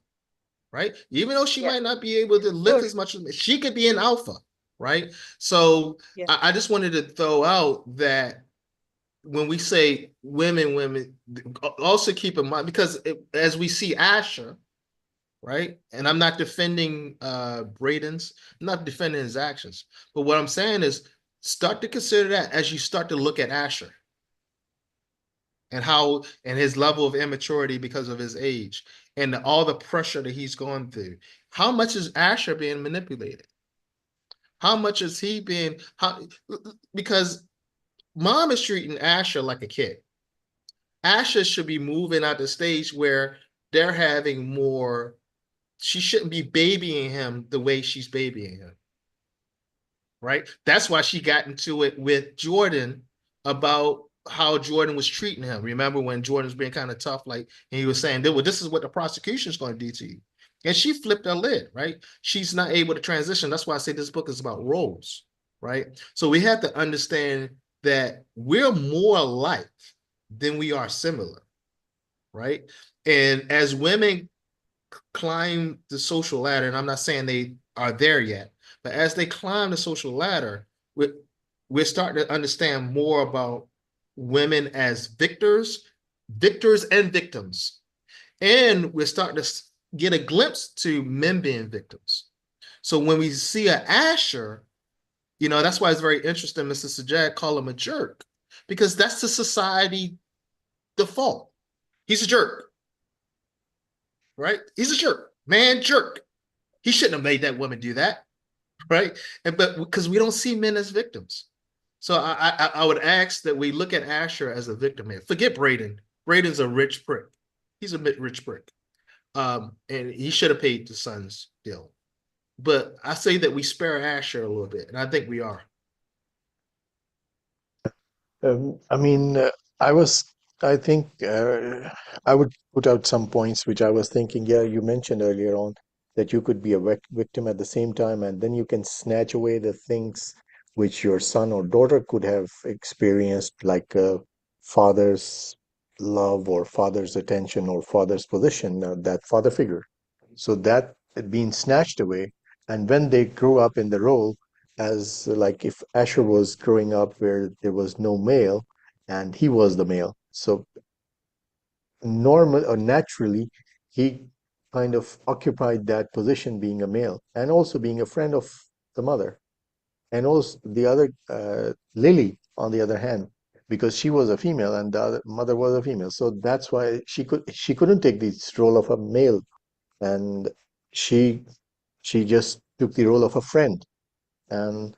right? Even though she might not be able to lift as much, she could be an alpha, right? So I just wanted to throw out that when we say women, also keep in mind, because as we see Asher, right? And I'm not defending Braden's, I'm not defending his actions. But what I'm saying is start to consider that as you start to look at Asher and his level of immaturity because of his age and all the pressure that he's gone through. How much is Asher being manipulated? How much is he being because mom is treating Asher like a kid. Asher should be moving out the stage where they're having more. She shouldn't be babying him the way she's babying him. Right? That's why she got into it with Jordan about how Jordan was treating him. Remember when Jordan was being kind of tough, like, and he was saying, well, this is what the prosecution is going to do to you. And she flipped her lid, right? She's not able to transition. That's why I say this book is about roles, right? So we have to understand that we're more alike than we are similar, right? And as women climb the social ladder, and I'm not saying they are there yet, but as they climb the social ladder, we're starting to understand more about women as victors and victims. And we're starting to get a glimpse to men being victims. So when we see an Asher, that's why it's very interesting, Mr. Sajjad call him a jerk, because that's the society default. He's a jerk, right? He's a jerk, man, jerk. He shouldn't have made that woman do that, right? But because we don't see men as victims. So I would ask that we look at Asher as a victim here. Forget Braden. Braden's a rich prick. He's a rich prick. And he should have paid the son's bill. But I say that we spare Asher a little bit, and I think we are. I mean, I think I would put out some points which I was thinking. Yeah, you mentioned earlier on that you could be a victim at the same time, and then you can snatch away the things which your son or daughter could have experienced, like father's love or father's attention or father's position, that father figure. So that had been snatched away, and when they grow up in the role, as like if Asher was growing up where there was no male and he was the male. So normal or naturally, he kind of occupied that position being a male and also being a friend of the mother. And also the other, Lily, on the other hand, because she was a female and the other mother was a female. So that's why she couldn't take this role of a male, and she she just took the role of a friend. And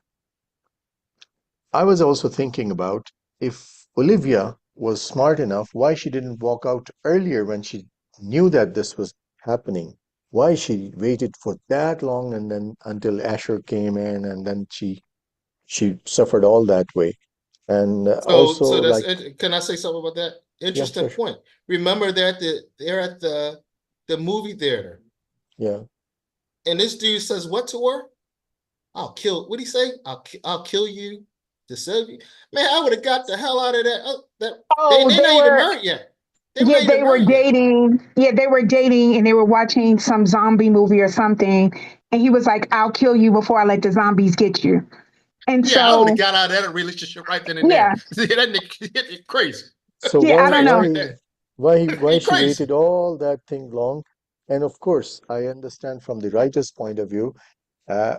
I was also thinking about if Olivia was smart enough, why she didn't walk out earlier when she knew that this was happening. Why she waited for that long and then until Asher came in and then she suffered all that way. And So also that's like, it. Can I say something about that? yeah, Interesting sure. point. Remember that they're at the movie theater, Yeah. and this dude says what to her? I'll kill. What do you say? I'll kill you to save you. Man, I would have got the hell out of that. That Oh, they're they not even were, married yet. They were yeah, not even they were married yet. dating. Yeah, they were dating and they were watching some zombie movie or something. And he was like, I'll kill you before I let the zombies get you. And Yeah, I would have so, got out of that relationship right then and there. yeah, See, that nigga crazy. So yeah, He I don't crazy know. right there. why He she crazy. waited all that thing long? And of course, I understand from the writer's point of view,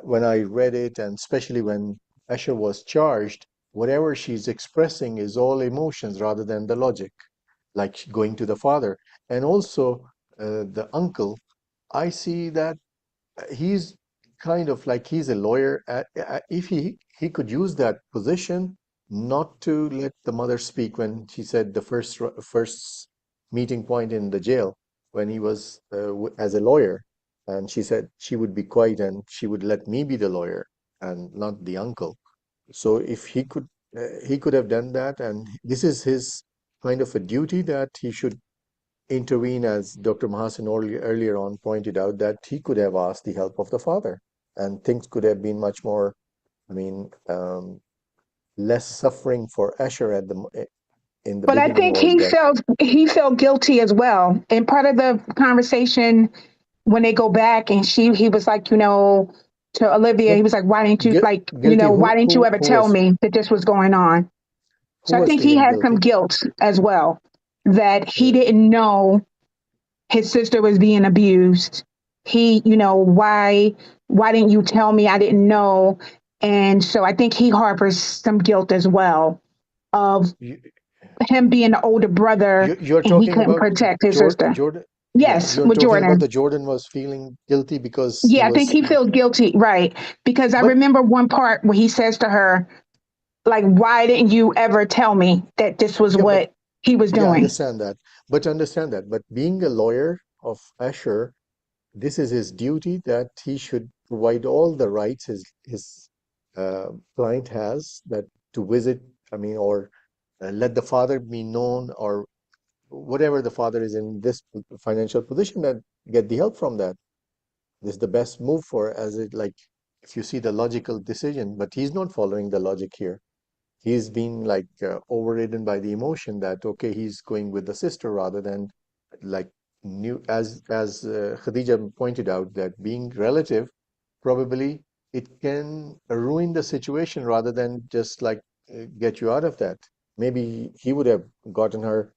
when I read it, and especially when Asher was charged, whatever she's expressing is all emotions rather than the logic, like going to the father. And also, the uncle, I see that he's kind of like he's a lawyer. If he could use that position not to let the mother speak when she said the first meeting point in the jail when he was as a lawyer, and she said she would be quiet and she would let me be the lawyer and not the uncle. So if he could have done that, and this is his kind of a duty that he should intervene, as Dr. Mahasan earlier on pointed out, that he could have asked the help of the father, and things could have been much more, I mean, less suffering for Asher at in the But I beginning, think or that. he felt guilty as well. And part of the conversation when they go back and he was like, to Olivia, he No, was like, why didn't you guilty. why didn't you ever tell me that this was going on? Who So I was think he feeling had some guilty? guilt as well that he Uh, didn't know his sister was being abused. Why didn't you tell me? I didn't know. And so I think he harbors some guilt as well of you, him being the older brother you're and he talking couldn't about protect his sister. Jordan. Yeah, Yes, you're with talking about the Jordan. Jordan was feeling guilty because he Yeah, I think was. he feels guilty, right? Because I But remember one part where he says to her, like, why didn't you ever tell me that this was yeah, but what he was yeah, doing? understand that. But understand that. But being a lawyer of Asher, this is his duty that he should provide all the rights his client has, that to visit, I mean, or let the father be known, or whatever the father is in this financial position, and get the help from that. This is the best move for, as it like, if you see the logical decision, but he's not following the logic here. He's been like overridden by the emotion that okay, he's going with the sister rather than like new, as Khadija pointed out, that being relative, probably it can ruin the situation rather than just like get you out of that. Maybe he would have gotten her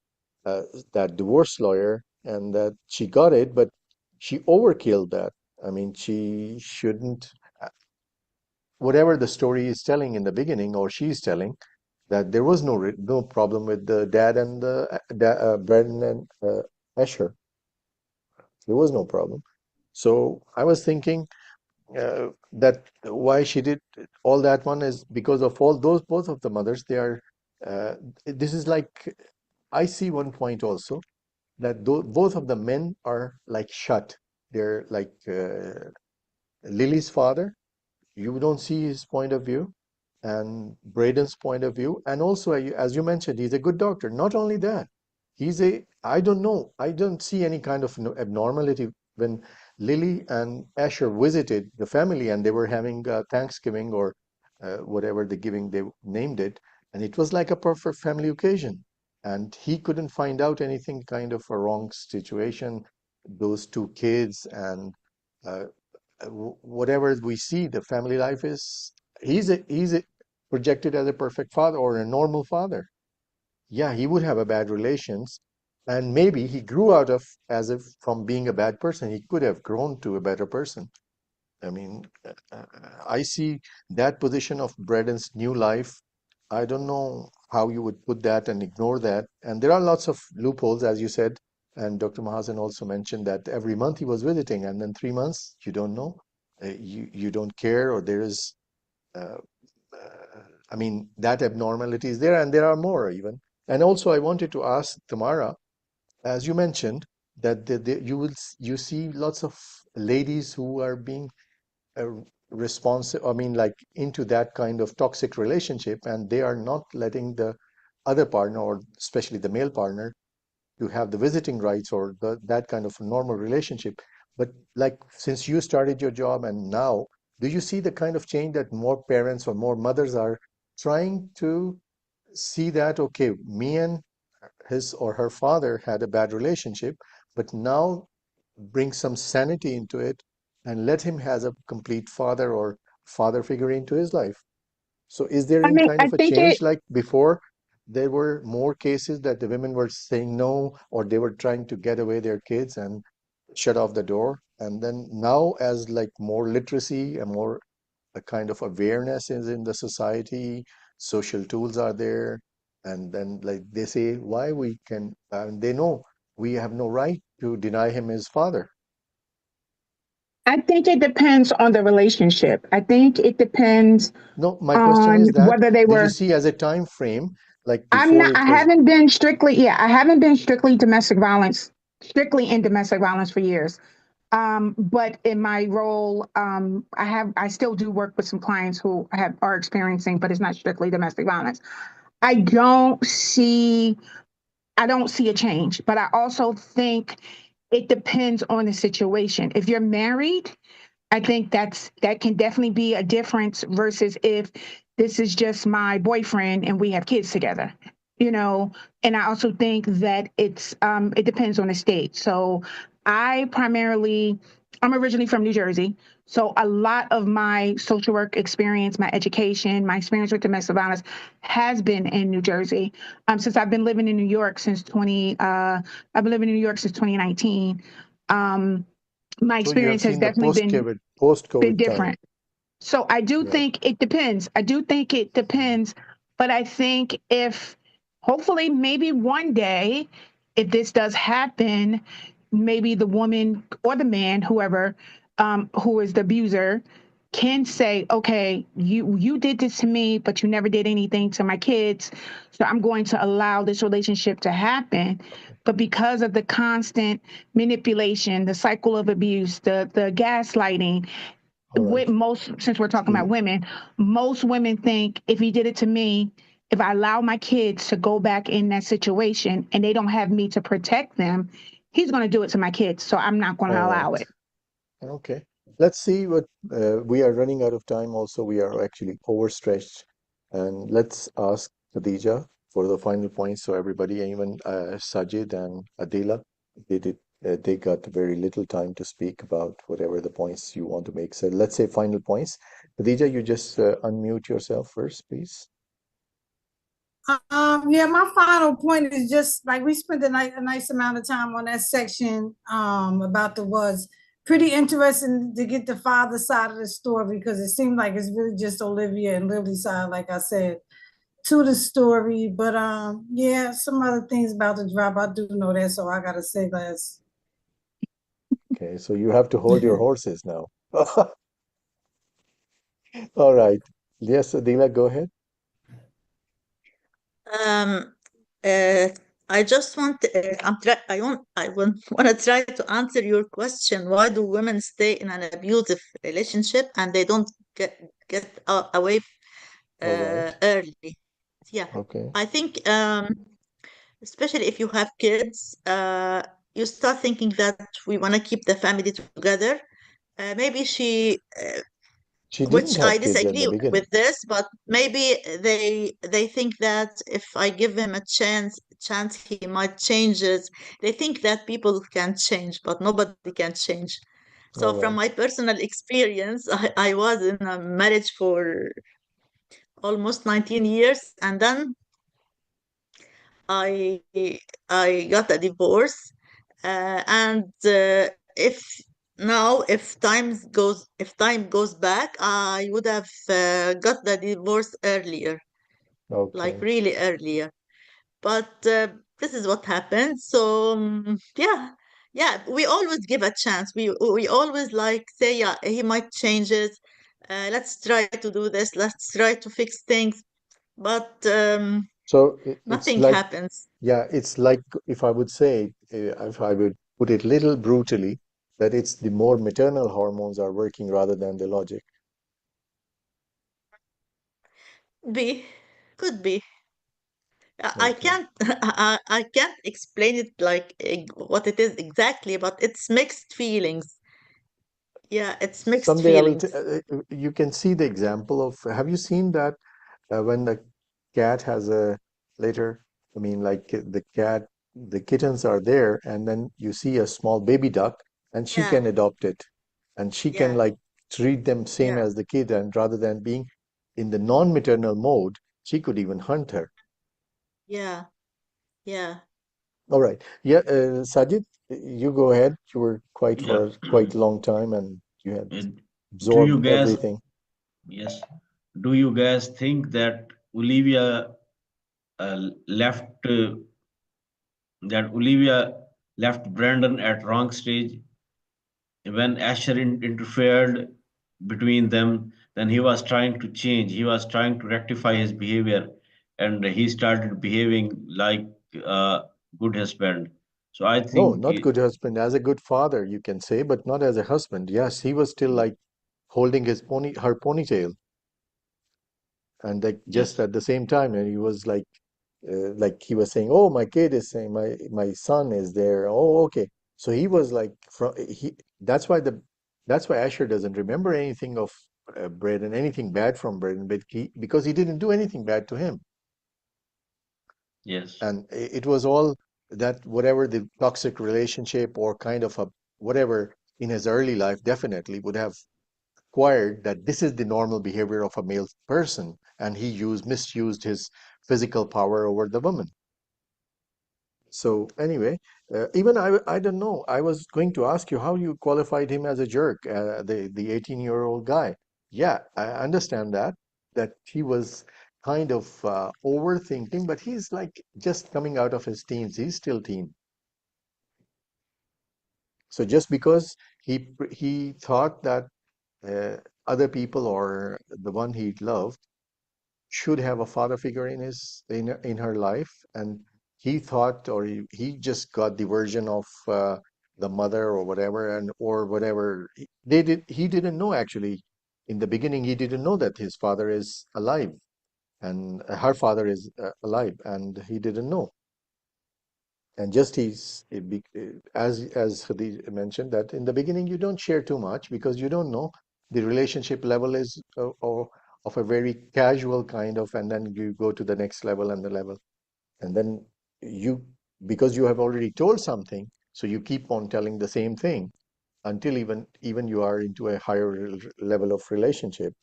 that divorce lawyer, and that she got it, but she overkilled that. I mean, she shouldn't. Whatever the story is telling in the beginning, or she's telling, that there was no problem with the dad and the Brendan and Asher. There was no problem. So I was thinking that why she did all that one is because of all those, both of the mothers. They are. This is like, I see one point also, that both of the men are like shut. They're like Lily's father. You don't see his point of view, and Braden's point of view. And also, as you mentioned, he's a good doctor. Not only that, I don't know, I don't see any kind of abnormality when Lily and Asher visited the family and they were having Thanksgiving, or whatever the giving they named it. And it was like a perfect family occasion. And he couldn't find out anything kind of a wrong situation, those two kids, and uh, whatever we see, the family life is, he's projected as a perfect father or a normal father. Yeah, he would have a bad relations, and maybe he grew out of, as if from being a bad person, he could have grown to a better person. I mean, I see that position of Braden's new life. I don't know how you would put that and ignore that. And there are lots of loopholes, as you said. And Dr. Mahasan also mentioned that every month he was visiting, and then 3 months, you don't know, you don't care, or there is, uh, I mean, that abnormality is there, and there are more even. And also, I wanted to ask Tamara, as you mentioned, that you see lots of ladies who are being uh, responsive, I mean, like into that kind of toxic relationship, and they are not letting the other partner, or especially the male partner, to have the visiting rights, or that kind of a normal relationship. But like, since you started your job and now, do you see the kind of change that more parents or more mothers are trying to see that, okay, me and his or her father had a bad relationship, but now bring some sanity into it and let him has a complete father or father figure into his life? So is there I any mean, kind I of a think it change, like before there were more cases that the women were saying no, or they were trying to get away their kids and shut off the door, and then now, as like more literacy and more a kind of awareness is in the society, social tools are there, and then like they say why we can, and they know we have no right to deny him his father. I think it depends on the relationship. I think it depends No, my question on is that, whether they did you were see as a time frame, like I'm before not it was. I haven't been strictly in domestic violence for years. But in my role, I still do work with some clients who are experiencing, but it's not strictly domestic violence. I don't see I don't see a change, but I also think it depends on the situation. If you're married, I think that can definitely be a difference versus if this is just my boyfriend and we have kids together, you know. And I also think that it depends on the state. So I primarily I'm originally from New Jersey. So a lot of my social work experience, my education, my experience with domestic violence has been in New Jersey. Since I've been living in New York since 20 I've been living in New York since 2019. Um, my So you have experience has seen the definitely been post-COVID time. different. So I do Yeah. think it depends. I do think it depends, but I think if hopefully maybe one day, if this does happen, maybe the woman or the man, whoever, who is the abuser, can say, okay, you did this to me, but you never did anything to my kids. So I'm going to allow this relationship to happen. But because of the constant manipulation, the cycle of abuse, the gaslighting, All right. since we're talking about women, most women think if he did it to me, if I allow my kids to go back in that situation and they don't have me to protect them, he's going to do it to my kids. So I'm not going to All right. allow it. Okay. Let's see what we are running out of time. Also, we are actually overstretched. And let's ask Khadija for the final points. So everybody, even Sajid and Adila, they got very little time to speak about whatever the points you want to make. So let's say final points. Khadija, you just unmute yourself first, please. Yeah, my final point is just like we spent a nice amount of time on that section about the was pretty interesting to get the father side of the story because it seemed like it's really just Olivia and Lily's side, like I said, to the story. But yeah, some other things about the drop, I do know that, so I gotta say less. Okay, so you have to hold your horses now. All right. Yes, Adila, go ahead. Um, uh, I just want want to try to answer your question. Why do women stay in an abusive relationship and they don't get away All right. early? Yeah, Okay. I think especially if you have kids, you start thinking that we want to keep the family together. Maybe She didn't which I have kids at the disagree beginning. with this, but maybe they think that if I give him a chance he might change it. They think that people can change, but nobody can change. All So from right. my personal experience, I was in a marriage for almost 19 years, and then I I got a divorce, and if now if time goes back, I would have got the divorce earlier, like Okay. really earlier. But this is what happened. So yeah, yeah, we always give a chance. We always like say, yeah, he might change it. Let's try to do this. Let's try to fix things. But So it's nothing like, happens. yeah, it's like if I would say, if I would put it little brutally, that it's the more maternal hormones are working rather than the logic. Be could be. I Okay. can't I can't explain it like what it is exactly, but it's mixed feelings. Yeah, it's mixed Someday I will, feelings. you can see the example of, have you seen that when the cat has a litter? I mean, like the kittens are there, and then you see a small baby duck, and she Yeah, can adopt it, and she can yeah, like treat them same yeah, as the kid, and rather than being in the non-maternal mode, she could even hunt her. yeah, yeah. All right. Yeah, Sajid, you go ahead. You were quiet Yeah. for quite a long time and you had Uh, Do you absorbed guys, everything. yes, do you guys think that Olivia left Brandon at wrong stage when Asher interfered between them? Then he was trying to change. He was trying to rectify his behavior, and he started behaving like a good husband. So I No, think not good husband. As a good father, you can say, but not as a husband. Yes, he was still like holding her ponytail, and like just yes, at the same time, and he was like he was saying, "Oh, my kid is saying my son is there." Oh, okay. So he was like from he. That's why that's why Asher doesn't remember anything of Braden, anything bad from Braden, but because he didn't do anything bad to him, yes, and it was all that whatever the toxic relationship or kind of a whatever in his early life definitely would have acquired that this is the normal behavior of a male person, and he misused his physical power over the woman. So anyway, even I don't know. I was going to ask you how you qualified him as a jerk, the 18-year-old guy. Yeah, I understand that he was kind of overthinking, but he's like just coming out of his teens. He's still teen. So just because he thought that uh, other people or the one he loved should have a father figure in her life, and he thought, or he just got the version of the mother or whatever, and or whatever he didn't know actually. In the beginning, he didn't know that his father is alive and her father is alive, and he didn't know. And just as Khadij mentioned, that in the beginning you don't share too much because you don't know the relationship level is or of a very casual kind of, and then you go to the next level and the level, and then you because you have already told something, so you keep on telling the same thing until even you are into a higher level of relationship,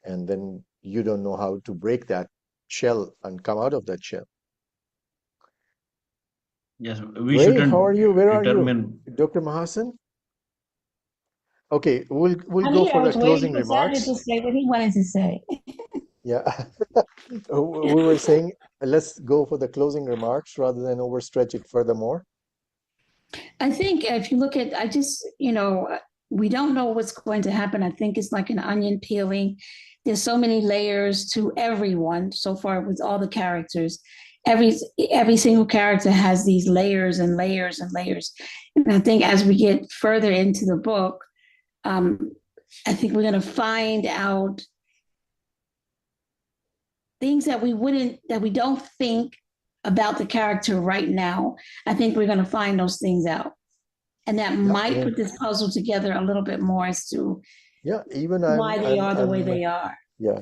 and then you don't know how to break that shell and come out of that shell. yes. We Ray, how are shouldn't you? Where are you? determine. Dr. Mahasan? Okay, we'll I'm go here. for I the was waiting closing for Saturday to remarks. say what he wanted to say. Yeah, we were saying let's go for the closing remarks rather than overstretch it furthermore. I think if you look at, I just, we don't know what's going to happen. I think it's like an onion peeling. There's so many layers to everyone so far with all the characters. Every every single character has these layers and layers and layers. And I think as we get further into the book, um, I think we're going to find out things that we don't think about the character right now. I think we're going to find those things out. And that Yeah, might put this puzzle together a little bit more as to yeah. Even why they are the way they are. yeah.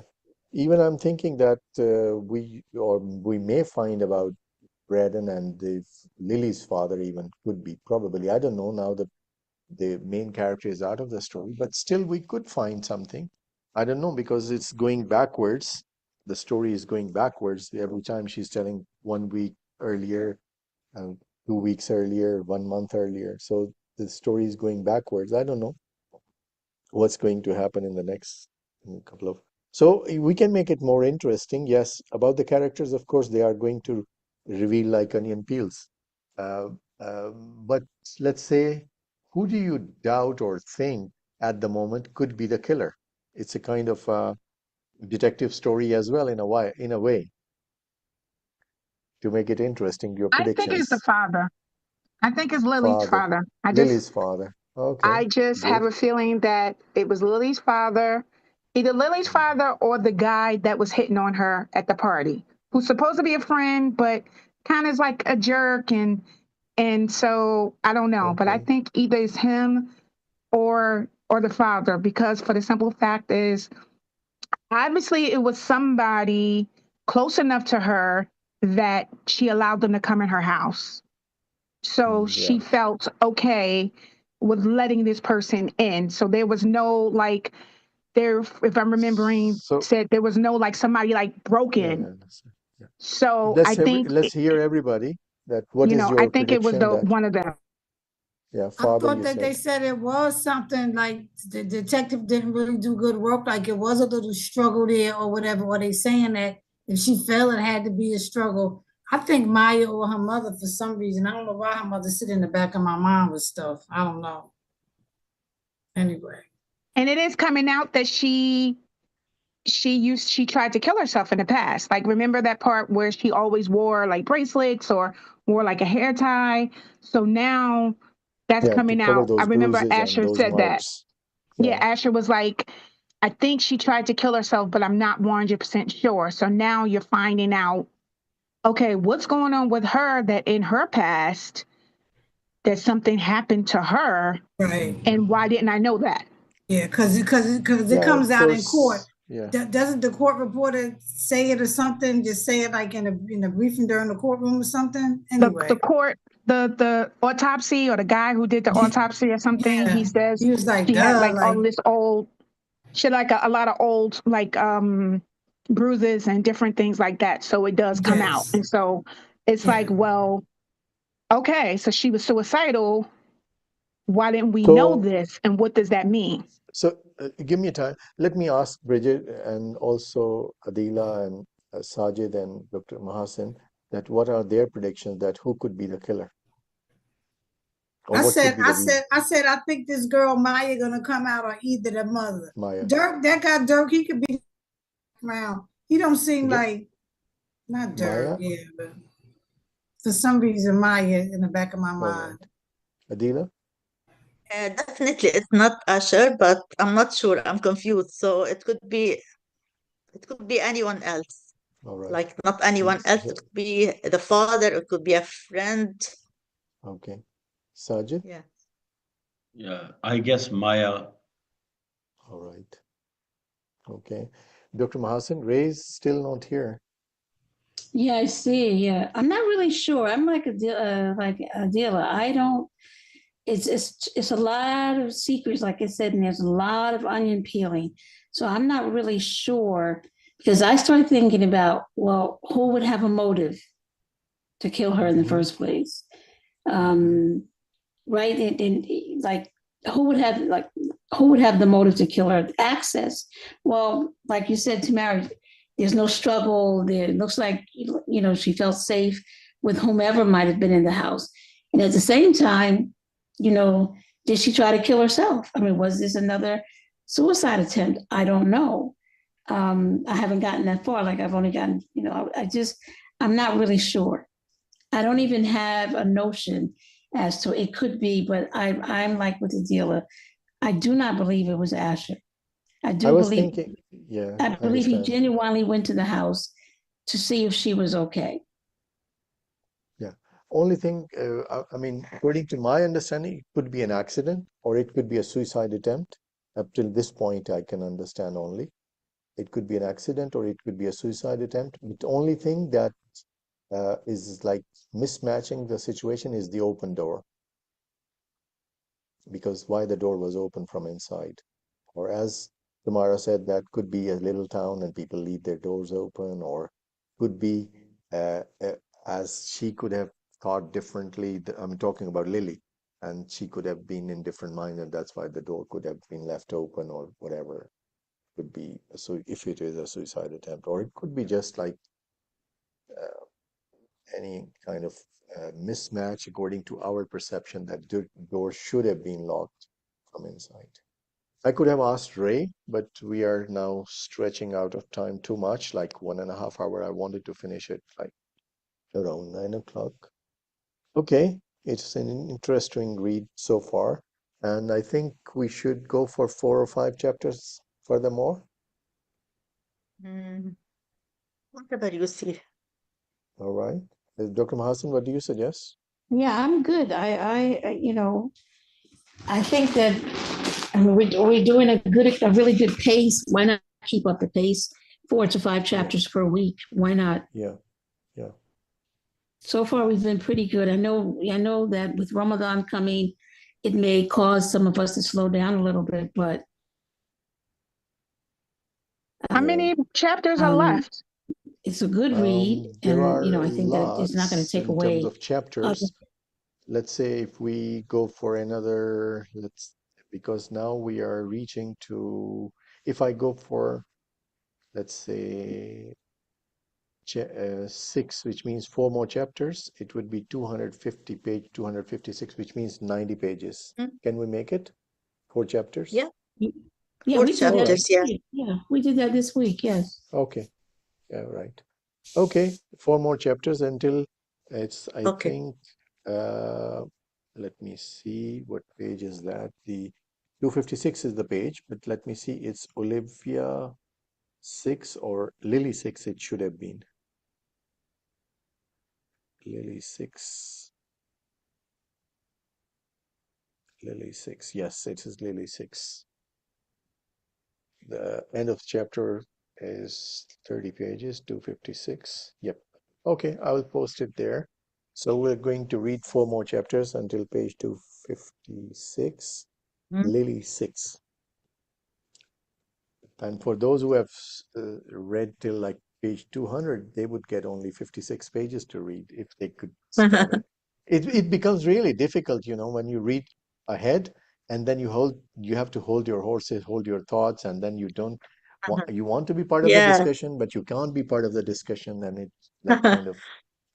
Even I'm thinking that we may find about Braden and the Lily's father even could be probably. I don't know now that the main character is out of the story, but still we could find something. I don't know because it's going backwards. The story is going backwards every time she's telling 1 week earlier and 2 weeks earlier, 1 month earlier. So the story is going backwards. I don't know what's going to happen in the next couple of. So we can make it more interesting. Yes, about the characters, of course, they are going to reveal like onion peels. Uh, but let's say, who do you doubt or think at the moment could be the killer? It's a kind of detective story as well, in a way, to make it interesting. Your I think it's the predictions. father. I think it's Lily's Father, father. Lily's father. Okay, I just have good. a feeling that it was Lily's father, either Lily's father or the guy that was hitting on her at the party, who's supposed to be a friend, but kind of is like a jerk. And so I don't know, but I Okay. think either it's him or the father, because for the simple fact is obviously it was somebody close enough to her that she allowed them to come in her house. So Yeah. she felt okay with letting this person in. So there was no like there, if I'm remembering, So said there was no like somebody like yeah, yeah. broken. Yeah. So I think Let's hear everybody that what is I your think it was prediction the that one of them. yeah, I father thought you that said. they said it was something like the detective didn't really do good work, like it was a little struggle there or whatever. Or they saying that if she fell, it had to be a struggle. I think Maya or her mother for some reason. I don't know why her mother sit in the back of my mind with stuff. I don't know. Anyway. And it is coming out that she she tried to kill herself in the past. Like, remember that part where she always wore like bracelets or wore like a hair tie? So now that's Yeah, to coming cover out. I those remember bruises and Asher those said that. marks. Yeah, Yeah. Asher was like, I think she tried to kill herself, but I'm not 100% sure. So now you're finding out, okay, what's going on with her, that in her past that something happened to her, Right. and why didn't I know that? Yeah, because it Yeah, comes of out in court. course. Yeah. Doesn't the court reporter say it or something? Just say it like in a briefing during the courtroom or something? Anyway. The court, the autopsy, or the guy who did the autopsy or something, Yeah. he says He was like, she had duh, like all like, this old, she had like a lot of old like bruises and different things like that. So it does come out. yes. And so it's Yeah. like, well, okay, so she was suicidal. Why didn't we know So, this? And what does that mean? give me a time. Let me ask Bridget and also Adila and Sajid and Dr. Mahasin that what are their predictions that who could be the killer or I what could said, be I the said, reason? I said, I think this girl Maya gonna come out on either the mother. Maya. Dirk, that guy Dirk, he could be around. He don't seem Again, like not Dirk, Maya. yeah, but for some reason Maya in the back of my All mind. right. Adila. Definitely, it's not Asher, but I'm not sure. I'm confused. So it could be anyone else. All right. Like not anyone else. It So, could be the father. It could be a friend. okay. Sajid. Yeah. Yeah, I guess Maya. All right. Okay. Dr. Mahasin, Ray's still not here. Yeah, I see. Yeah, I'm not really sure. I'm like a dealer. I don't. It's a lot of secrets, like I said, and there's a lot of onion peeling. So I'm not really sure because I started thinking about, well, who would have a motive to kill her in the Mhm. first place? Um, right? And like who would have the motive to kill her? Access. Well, like you said, Tamara, there's no struggle. There it looks like she felt safe with whomever might have been in the house. And at the same time, you know, did she try to kill herself? I mean, was this another suicide attempt? I don't know. I haven't gotten that far. Like I've only gotten, I'm not really sure. I don't even have a notion as to it could be, but I'm like with the dealer. I do not believe it was Asher. I I do was believe thinking, yeah, I I believe he understand. genuinely went to the house to see if she was okay. Yeah. Only thing, I mean, according to my understanding, it could be an accident or it could be a suicide attempt. Up till this point, I can understand only. It could be an accident or it could be a suicide attempt. But the only thing that is like mismatching the situation is the open door, because why the door was open from inside. Or as Tamara said, that could be a little town and people leave their doors open, or could be as she could have thought differently. I'm talking about Lily, and she could have been in different mind, and that's why the door could have been left open or whatever. Could be so if it is a suicide attempt, or it could be just like any kind of mismatch according to our perception that the door should have been locked from inside. I could have asked Ray, but we are now stretching out of time too much, like 1.5 hours. I wanted to finish it like around 9 o'clock. Okay, it's an interesting read so far, and I think we should go for 4 or 5 chapters furthermore. Mm, whatever you see. All right. Dr. Mahasan, what do you suggest? Yeah, I'm good. I think that we're doing a really good pace. Why not keep up the pace? 4 to 5 chapters per week. Why not? Yeah, yeah. So far, we've been pretty good. I know that with Ramadan coming, it may cause some of us to slow down a little bit, but How Yeah. many chapters are um, left? it's a good read, There and are I think that it's not going to lots take in terms away of other. chapters. Let's say if we go for another, because now we are reaching to, if I go for, let's say, 6, which means 4 more chapters, it would be 250 page, 256, which means 90 pages. Mm, Can we make it? 4 chapters? yeah. Yeah, Four we did that chapters, this yeah. week. Yeah, we did that this week. Yes. Okay. Yeah, right. Okay, 4 more chapters until it's, I Okay. think, uh, let me see, what page is that? The 256 is the page, but let me see, it's Olivia 6 or Lily 6, it should have been. Lily 6. Lily 6. Yes, it is Lily 6. The end of chapter is 30 pages, 256. Yep. Okay, I will post it there. So we're going to read 4 more chapters until page 256. Mm. Lily 6. And for those who have read till like page 200, they would get only 56 pages to read if they could span it. It becomes really difficult, you know, when you read ahead and then you have to hold your horses, hold your thoughts, and then you don't want, you want to be part of the Yeah. discussion, but you can't be part of the discussion, and it's like kind of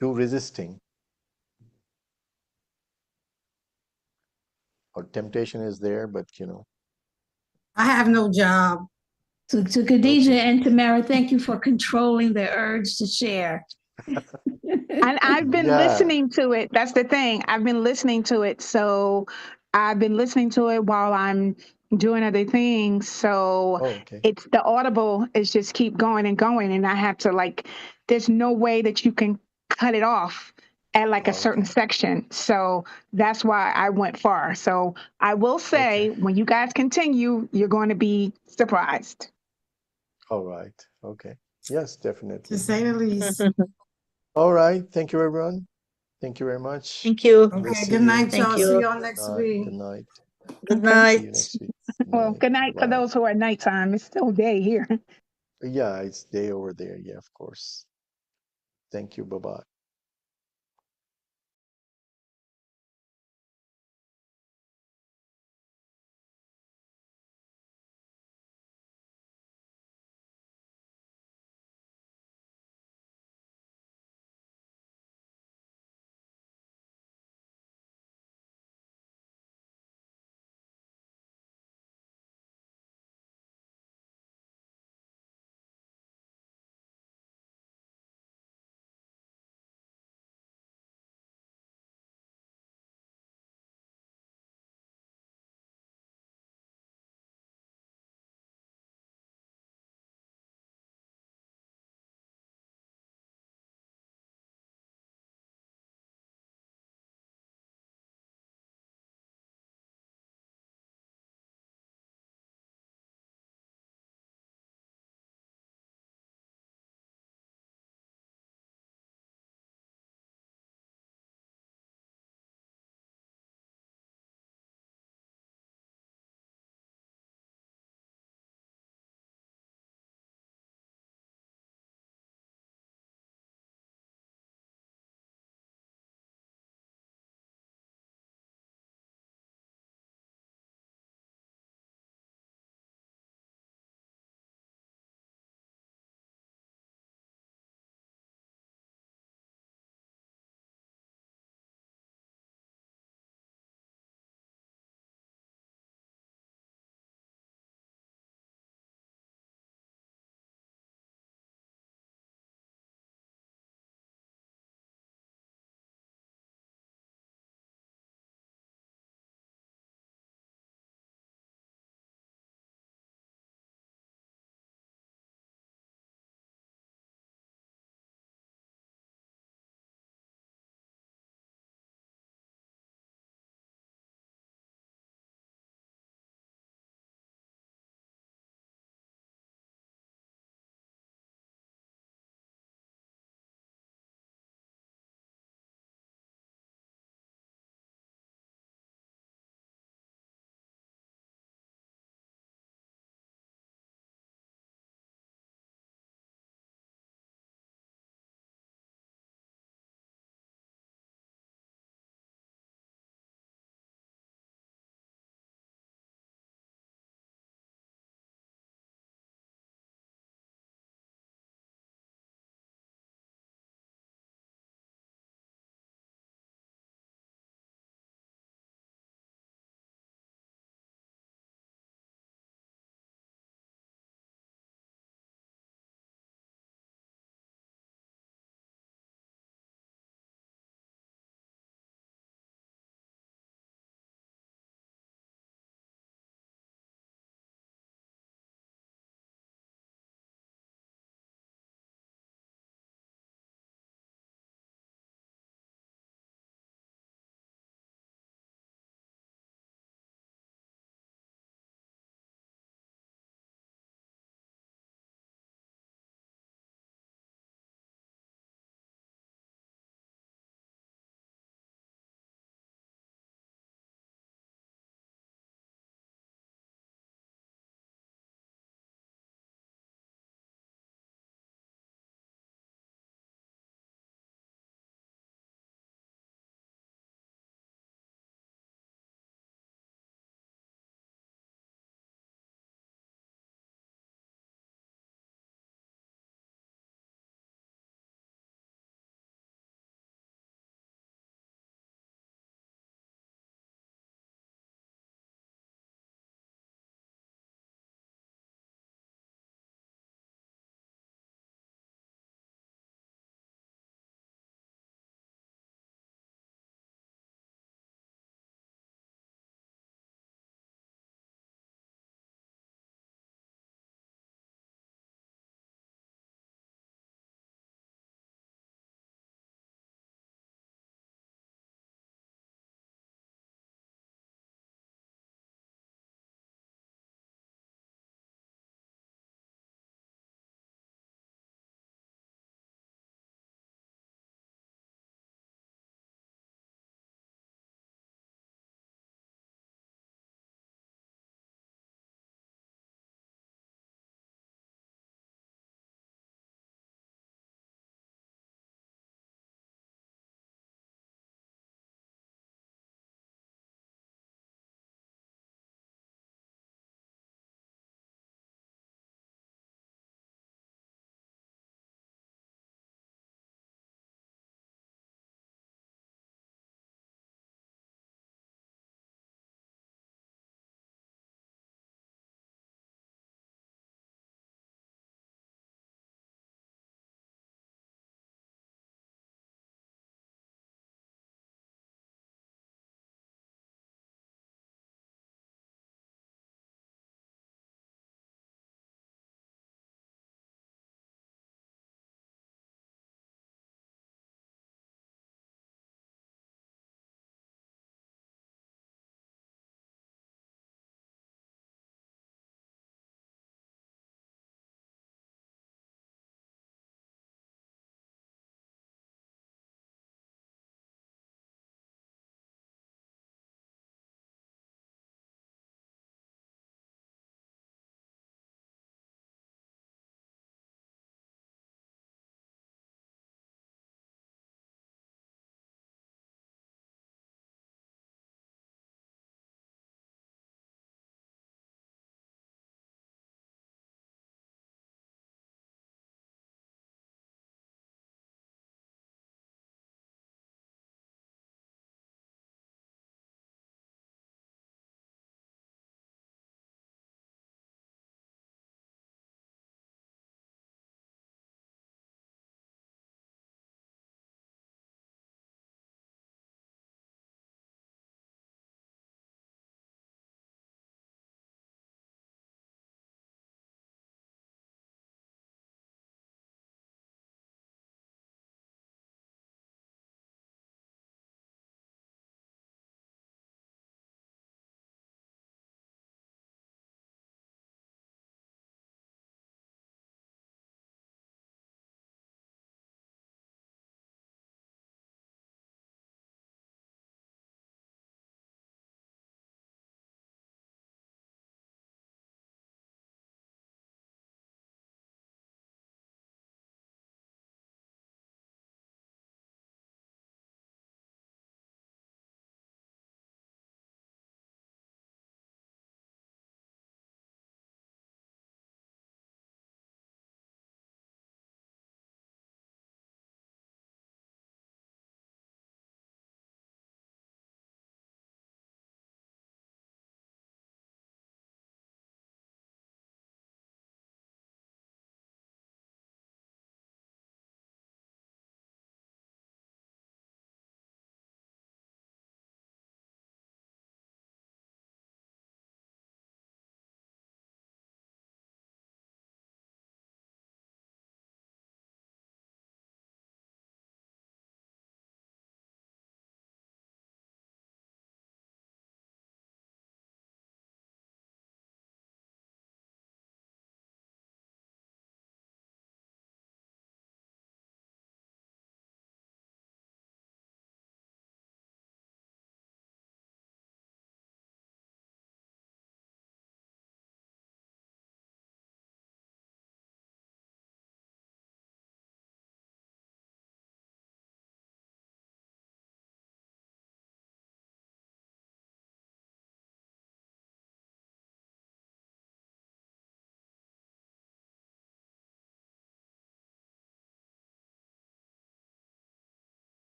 too resisting, or temptation is there, but you know. I have no job. To Khadija Okay. and Tamara, thank you for controlling the urge to share. And I've been Yeah. listening to it. That's the thing. I've been listening to it. So I've been listening to it while I'm doing other things. So Oh, okay. it's the audible is just keep going and going. And I have to like, there's no way that you can cut it off at like a Oh, certain okay. section. So that's why I went far. So I will say Okay. when you guys continue, you're going to be surprised. All right. Okay. Yes, To definitely. say the least. All right. Thank you, everyone. Thank you very much. Thank you. We'll Okay, see good you. night, Thank y'all. See you. y'all next week. Good night. Good Okay. See night. you next week. Good Well, night. good night for Bye. those who are nighttime. It's still day here. Yeah, it's day over there. Yeah, of course. Thank you. Bye-bye.